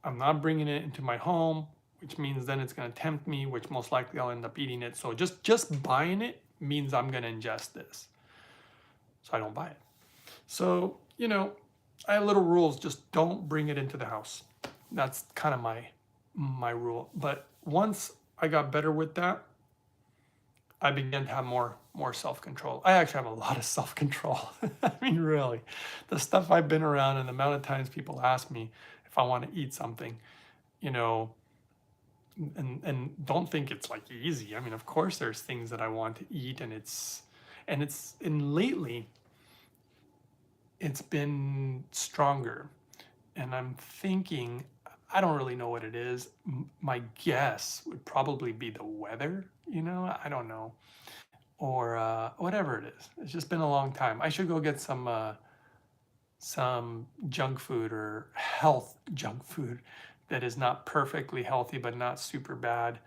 I'm not bringing it into my home, which means then it's going to tempt me, which most likely I'll end up eating it. So just buying it means I'm going to ingest this. So I don't buy it. So, I have little rules. Just don't bring it into the house. That's kind of my rule. But once I got better with that, I began to have more self-control. I actually have a lot of self-control. I mean, really, the stuff I've been around and the amount of times people ask me if I want to eat something, and don't think it's like easy. I mean, of course there's things that I want to eat, and lately it's been stronger. And I'm thinking, I don't really know what it is. My guess would probably be the weather, I don't know. Or whatever it is. It's just been a long time. I should go get some junk food, or health junk food, that is not perfectly healthy, but not super bad.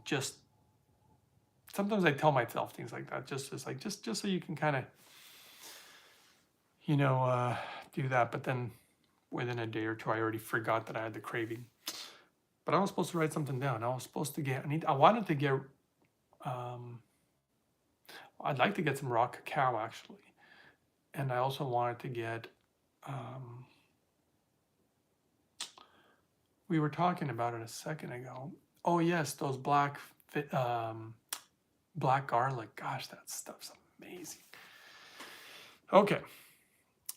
Just sometimes I tell myself things like that, just so you can kind of, do that. But then within a day or two, I already forgot that I had the craving. But I was supposed to write something down. I was supposed to wanted to get, I'd like to get some raw cacao, actually. And I also wanted to get, we were talking about it a second ago. Oh yes, those black garlic. Gosh, that stuff's Amazing. Okay,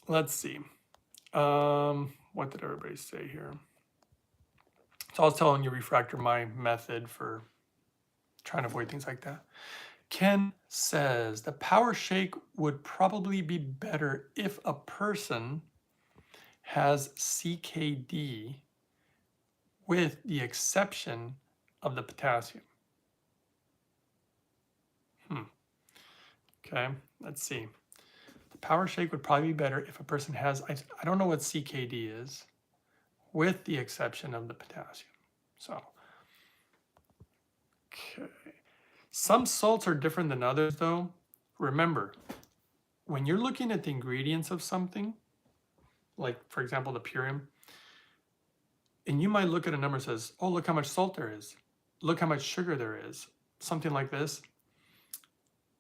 let's see. What did everybody say here? So I was telling you, refractor, my method for trying to avoid things like that. Ken says the power shake would probably be better if a person has CKD with the exception of the potassium. Okay, let's see. The power shake would probably be better if a person has, I don't know what CKD is, with the exception of the potassium. So, okay. Some salts are different than others though. Remember, when you're looking at the ingredients of something, like for example, the purium, and you might look at a number that says, oh, look how much salt there is. Look how much sugar there is. Something like this.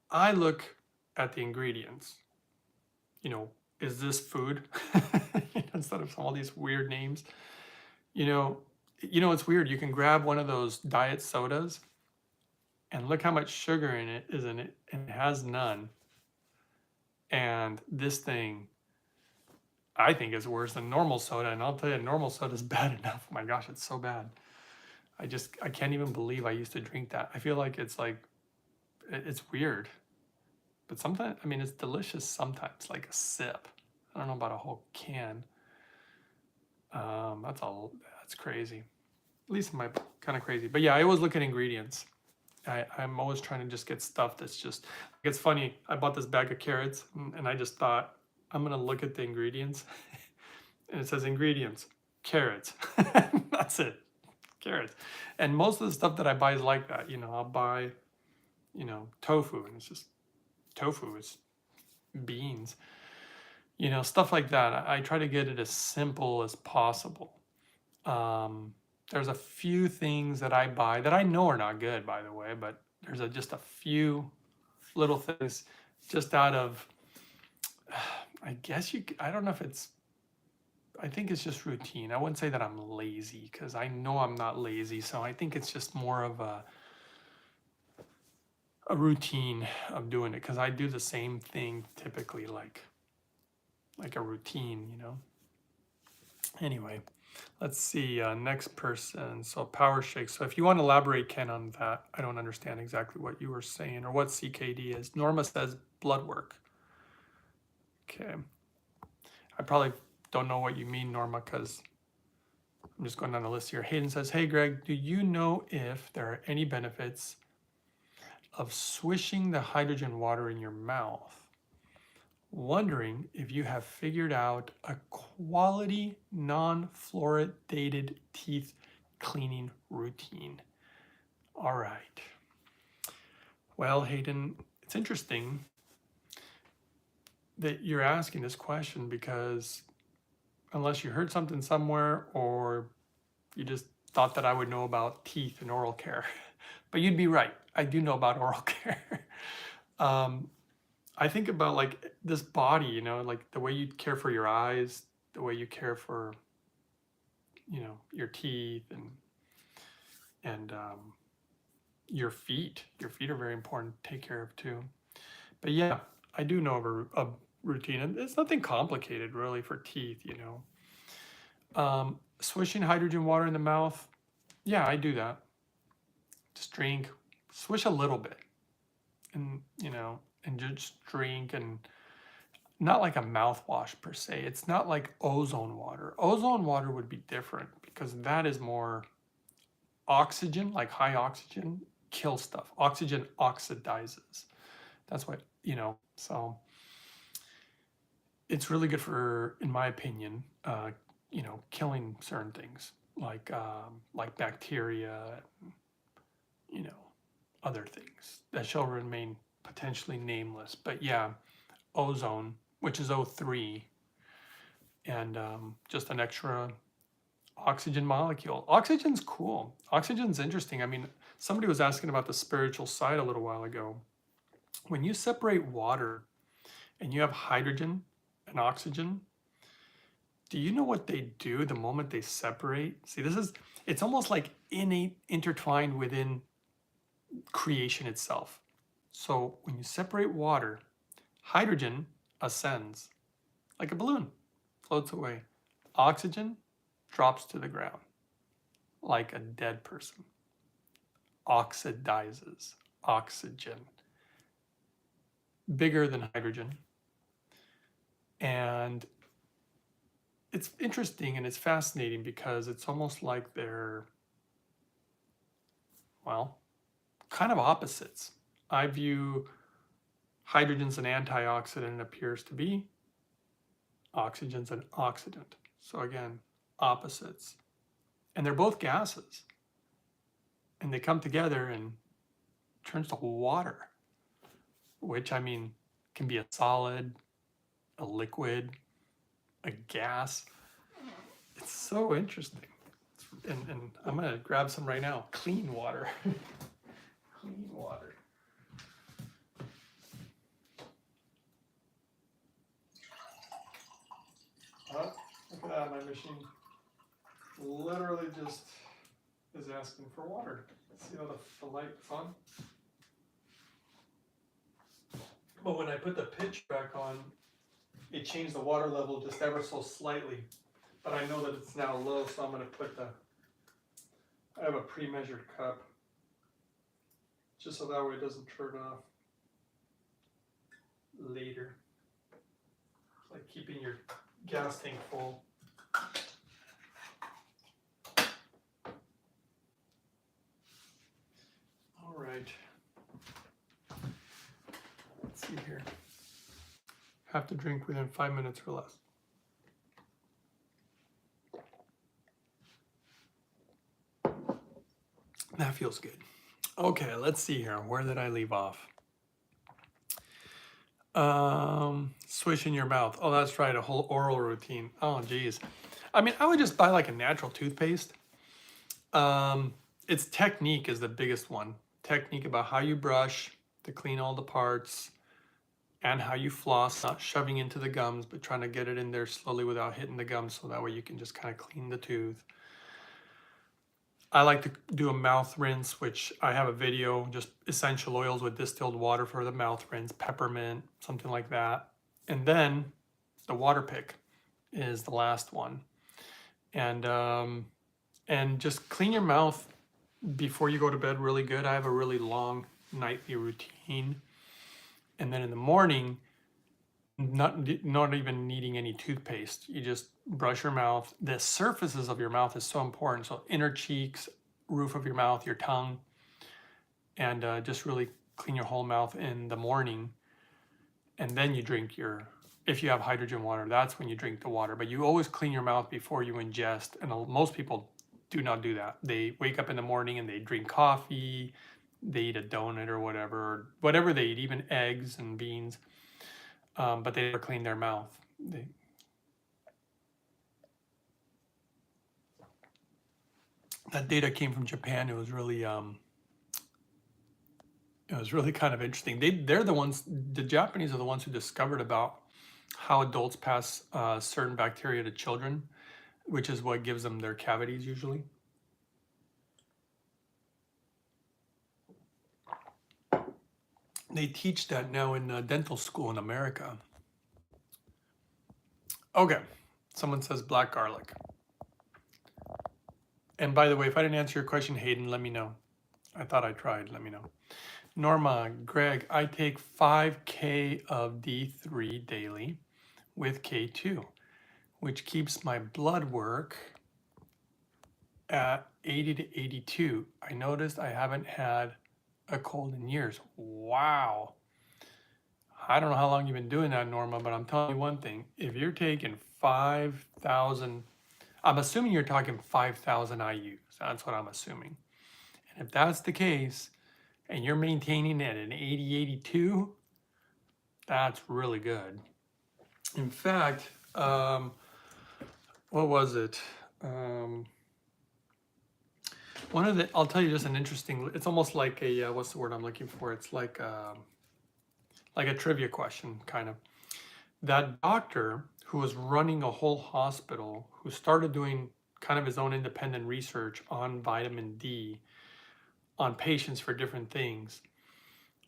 I look at the ingredients. You know, is this food? Instead of all these weird names. You know, it's weird. You can grab one of those diet sodas and look how much sugar in it is in it, and it has none. And this thing, I think, is worse than normal soda. And I'll tell you, normal soda is bad enough. Oh my gosh, it's so bad. I can't even believe I used to drink that. I feel like it's weird. But sometimes, I mean, it's delicious sometimes, like a sip. I don't know about a whole can. That's crazy. At least in my kind of crazy. But yeah, I always look at ingredients. I'm always trying to just get stuff that's just, it's funny. I bought this bag of carrots and I just thought, I'm going to look at the ingredients. And it says ingredients, carrots. That's it, carrots. And most of the stuff that I buy is like that. I'll buy, tofu, and it's just tofu. It's beans. Stuff like that. I try to get it as simple as possible. There's a few things that I buy that I know are not good, by the way, but there's just a few little things just out of, I don't know if I think it's just routine. I wouldn't say that I'm lazy, because I know I'm not lazy. So I think it's just more of a routine of doing it, because I do the same thing typically, like a routine, Anyway, let's see, next person. So power shake. So if you want to elaborate, Ken, on that, I don't understand exactly what you were saying or what CKD is. Norma says blood work. Okay. I probably don't know what you mean, Norma, because I'm just going down the list here. Hayden says, hey, Greg, do you know if there are any benefits of swishing the hydrogen water in your mouth? Wondering if you have figured out a quality non-fluoridated teeth cleaning routine. All right. Well, Hayden, it's interesting that you're asking this question, because unless you heard something somewhere or you just thought that I would know about teeth and oral care, but you'd be right. I do know about oral care. I think about like this body, like the way you care for your eyes, the way you care for, your teeth and your feet. Your feet are very important to take care of too. But yeah, I do know of a routine, and it's nothing complicated really for teeth, Swishing hydrogen water in the mouth. Yeah, I do that. Just drink, swish a little bit, and and just drink, and not like a mouthwash per se. It's not like ozone water. Ozone water would be different, because that is more oxygen, like high oxygen, kills stuff. Oxygen oxidizes. That's what, so it's really good for, in my opinion, killing certain things like bacteria, other things that shall remain potentially nameless. But yeah, ozone, which is O3, and just an extra oxygen molecule. Oxygen's cool. Oxygen's interesting. I mean, somebody was asking about the spiritual side a little while ago. When you separate water and you have hydrogen and oxygen, do you know what they do the moment they separate? See, it's almost like innate, intertwined within creation itself. So when you separate water, Hydrogen ascends like a balloon, floats away. Oxygen drops to the ground like a dead person. Oxidizes. Oxygen. Bigger than hydrogen. And it's interesting and it's fascinating because it's almost like they're, well, kind of opposites. I view hydrogen's an antioxidant, it appears to be. Oxygen's an oxidant. So again, opposites. And they're both gases. And they come together and turns to water, which, I mean, can be a solid, a liquid, a gas. It's so interesting. And I'm going to grab some right now. Clean water. Clean water. Oh, look at that, my machine literally just is asking for water. See how the light's on? But when I put the pitch back on, it changed the water level just ever so slightly. But I know that it's now low, so I'm going to put I have a pre-measured cup, just so that way it doesn't turn off later. It's like keeping your gas tank full. All right. Let's see here. Have to drink within 5 minutes or less. That feels good. Okay, let's see here. Where did I leave off? Swish in your mouth. Oh, that's right, a whole oral routine. Oh, geez. I mean, I would just buy like a natural toothpaste. Its technique is the biggest one. Technique about how you brush to clean all the parts and how you floss, not shoving into the gums, but trying to get it in there slowly without hitting the gums so that way you can just kind of clean the tooth. I like to do a mouth rinse, which I have a video, just essential oils with distilled water for the mouth rinse, peppermint, something like that. And then the water pick is the last one. And just clean your mouth before you go to bed really good. I have a really long nightly routine. And then in the morning, not even needing any toothpaste. You just brush your mouth. The surfaces of your mouth is so important. So inner cheeks, roof of your mouth, your tongue, and just really clean your whole mouth in the morning. And then you drink if you have hydrogen water, that's when you drink the water. But you always clean your mouth before you ingest. And most people do not do that. They wake up in the morning and they drink coffee, they eat a donut or whatever they eat, even eggs and beans. But they never clean their mouth. That data came from Japan. It was really kind of interesting. They're the ones. The Japanese are the ones who discovered about how adults pass certain bacteria to children, which is what gives them their cavities usually. They teach that now in dental school in America. Okay, someone says black garlic. And by the way, if I didn't answer your question, Hayden, let me know. I thought I tried, let me know. Norma, Greg, I take 5K of D3 daily with K2, which keeps my blood work at 80 to 82. I noticed I haven't had a cold in years. Wow. I don't know how long you've been doing that, Norma, but I'm telling you one thing. If you're taking 5,000, I'm assuming you're talking 5,000 IUs. That's what I'm assuming. And if that's the case, and you're maintaining at an 80, 82, that's really good. In fact, what was it? I'll tell you just an interesting, it's almost like a, what's the word I'm looking for? It's like a trivia question, kind of. That doctor who was running a whole hospital, who started doing kind of his own independent research on vitamin D, on patients for different things,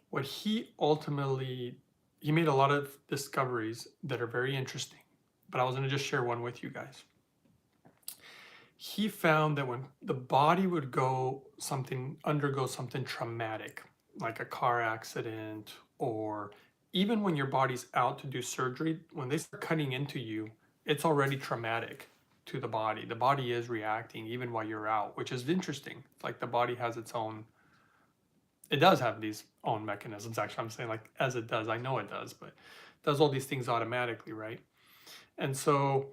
what he ultimately, he made a lot of discoveries that are very interesting, but I was going to just share one with you guys. He found that when the body would undergo something traumatic, like a car accident, or even when your body's out to do surgery, when they start cutting into you, it's already traumatic to the body. The body is reacting even while you're out, which is interesting. It's like the body has its own, it does have these own mechanisms. Actually, I'm saying like as it does, I know it does, but it does all these things automatically, right? And so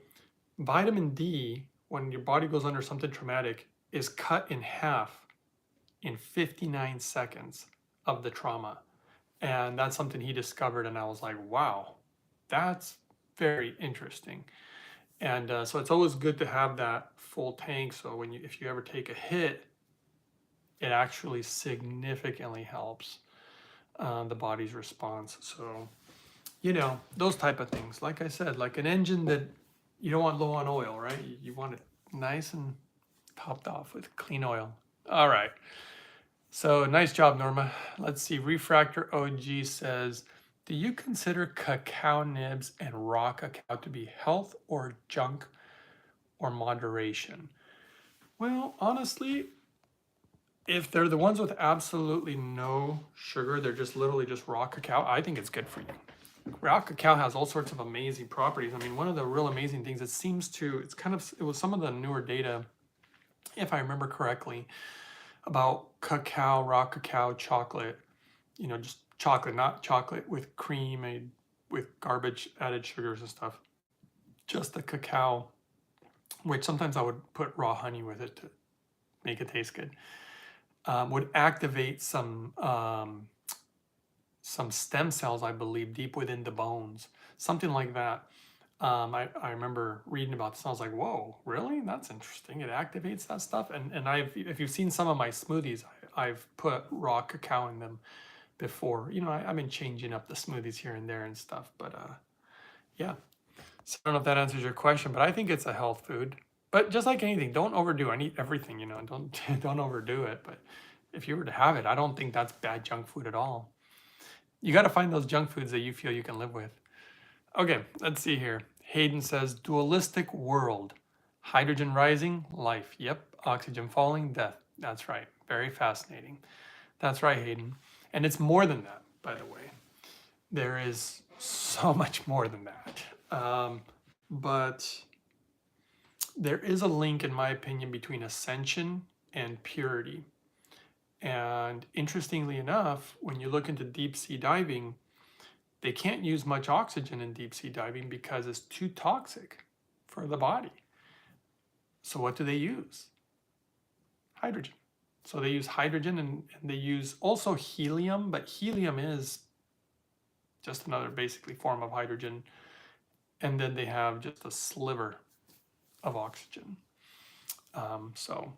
vitamin D, when your body goes under something traumatic, is cut in half in 59 seconds of the trauma. And that's something he discovered, and I was like, wow, that's very interesting. And so it's always good to have that full tank. So when if you ever take a hit, it actually significantly helps the body's response. So, those type of things. Like I said, like an engine that you don't want low on oil, right? You want it nice and topped off with clean oil. All right. So nice job, Norma. Let's see. Refractor OG says, do you consider cacao nibs and raw cacao to be health or junk or moderation? Well, honestly, if they're the ones with absolutely no sugar, they're just literally just raw cacao, I think it's good for you. Raw cacao has all sorts of amazing properties. I mean, one of the real amazing things, it was some of the newer data, if I remember correctly, about cacao, raw cacao, chocolate, just chocolate, not chocolate with cream made with garbage added sugars and stuff. Just the cacao, which sometimes I would put raw honey with it to make it taste good, would activate some stem cells, I believe, deep within the bones, something like that. I remember reading about this. And I was like, "Whoa, really? That's interesting. It activates that stuff." And if you've seen some of my smoothies, I've put raw cacao in them before. I've been changing up the smoothies here and there and stuff. But yeah. So I don't know if that answers your question, but I think it's a health food. But just like anything, don't overdo. I eat everything. Don't overdo it. But if you were to have it, I don't think that's bad junk food at all. You got to find those junk foods that you feel you can live with. Okay, let's see here. Hayden says, dualistic world. Hydrogen rising, life. Yep. Oxygen falling, death. That's right. Very fascinating. That's right, Hayden. And it's more than that, by the way. There is so much more than that. But there is a link, in my opinion, between ascension and purity. And interestingly enough, when you look into deep sea diving, they can't use much oxygen in deep sea diving because it's too toxic for the body. So what do they use? Hydrogen. So they use hydrogen and they use also helium, but helium is just another basically form of hydrogen. And then they have just a sliver of oxygen. So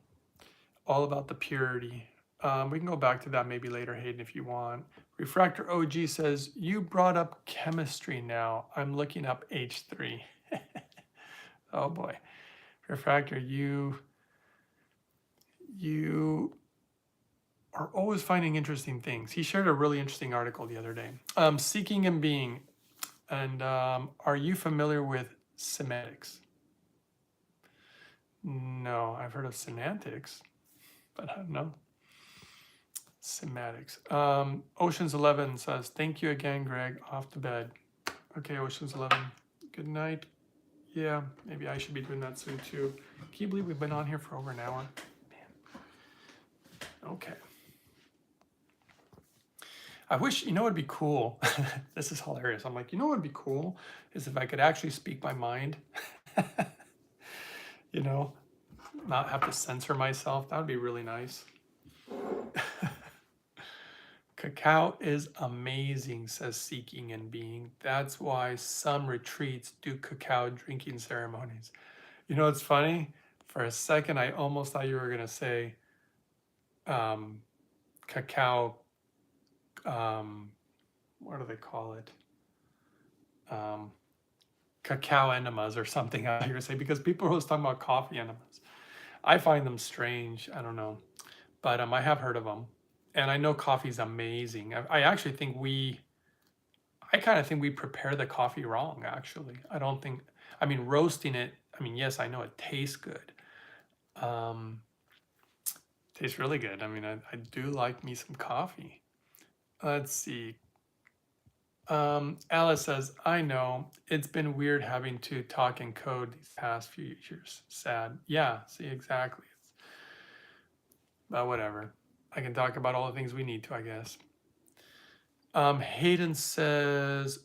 all about the purity. We can go back to that maybe later, Hayden, if you want. Refractor OG says, you brought up chemistry now. I'm looking up H3. Oh boy. Refractor, you are always finding interesting things. He shared a really interesting article the other day. Seeking and Being. And are you familiar with semantics? No, I've heard of semantics, but I don't know. Semantics. Oceans 11 says, thank you again, Greg. Off to bed. Okay, Oceans 11. Good night. Yeah, maybe I should be doing that soon too. Can you believe we've been on here for over an hour? Man. Okay. I wish, it would be cool. This is hilarious. I'm like, what would be cool is if I could actually speak my mind. Not have to censor myself. That would be really nice. Cacao is amazing, says Seeking and Being. That's why some retreats do cacao drinking ceremonies. It's funny? For a second, I almost thought you were going to say cacao, what do they call it? Cacao enemas or something, I hear say, because people are always talking about coffee enemas. I find them strange. I don't know. But I have heard of them. And I know coffee's amazing. I actually think I kind of think we prepare the coffee wrong, actually. I don't think, I mean, roasting it, I mean, yes, I know it tastes good. Um, tastes really good. I mean, I do like me some coffee. Let's see. Alice says, I know it's been weird having to talk in code these past few years. Sad. Yeah, see, exactly. But whatever. I can talk about all the things we need to, I guess. Hayden says,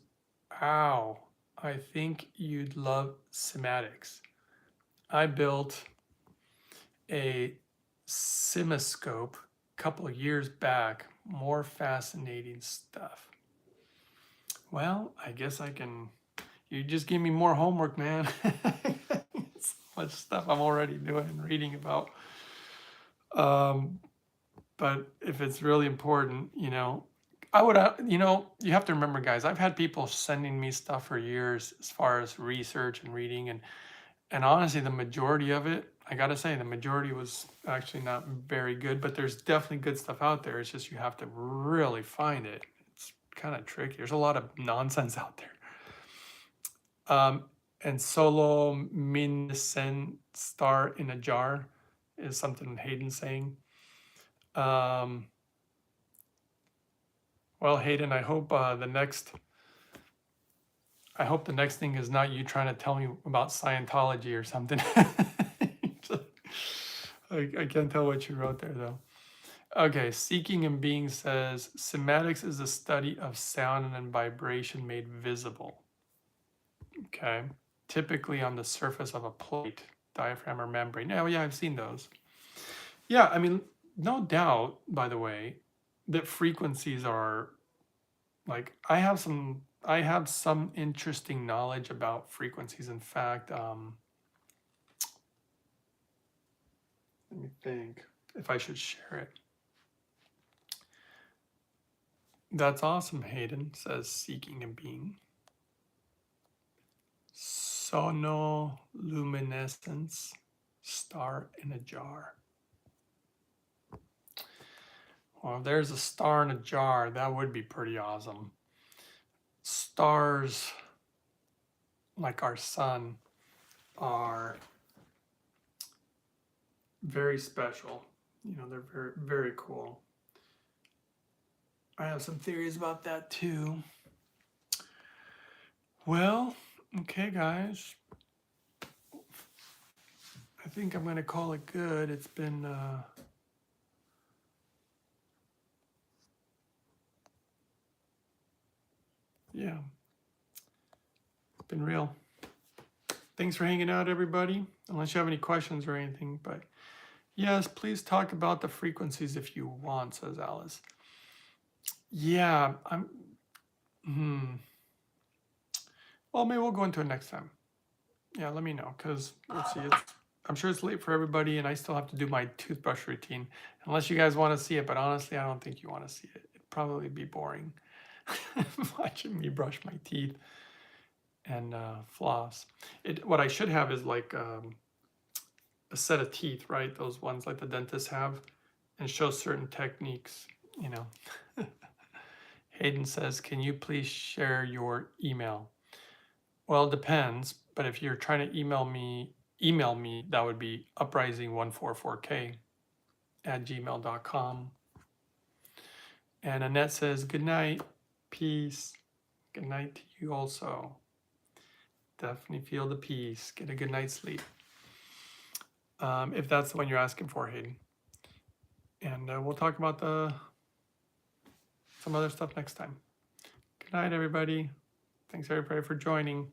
ow, I think you'd love cymatics. I built a cimascope a couple of years back. More fascinating stuff. Well, I guess I can. You just give me more homework, man. So much stuff I'm already doing and reading about. But if it's really important, I would, you have to remember, guys, I've had people sending me stuff for years as far as research and reading, and honestly, the majority of it, I gotta say, the majority was actually not very good, but there's definitely good stuff out there. It's just you have to really find it. It's kind of tricky. There's a lot of nonsense out there. And solo miniscent star in a jar is something Hayden's saying. Well, Hayden, I hope the next thing is not you trying to tell me about Scientology or something. I can't tell what you wrote there though. Okay, Seeking and Being says, cymatics is the study of sound and vibration made visible. Okay, typically on the surface of a plate, diaphragm, or membrane. Yeah, I've seen those. Yeah, I mean, no doubt, by the way, that frequencies are like I have some interesting knowledge about frequencies. In fact, let me think if I should share it. That's awesome, Hayden, says Seeking and Being. Sonoluminescence, star in a jar. Well, if there's a star in a jar, that would be pretty awesome. Stars, like our sun, are very special. They're very, very cool. I have some theories about that too. Well, okay, guys. I think I'm going to call it good. It's been yeah, it's been real. Thanks for hanging out, everybody. Unless you have any questions or anything, but yes, please talk about the frequencies if you want, says Alice. Yeah, well, maybe we'll go into it next time. Yeah, let me know, because let's see, I'm sure it's late for everybody, and I still have to do my toothbrush routine. Unless you guys want to see it, but honestly, I don't think you want to see it. It'd probably be boring watching me brush my teeth and floss. What I should have is like a set of teeth, right? Those ones like the dentists have, and show certain techniques, Hayden says, can you please share your email? Well, it depends, but if you're trying to email me, that would be uprising144k@gmail.com. And Annette says, good night, peace. Good night to you also. Definitely feel the peace. Get a good night's sleep. If that's the one you're asking for, Hayden. And we'll talk about some other stuff next time. Good night, everybody. Thanks, everybody, for joining.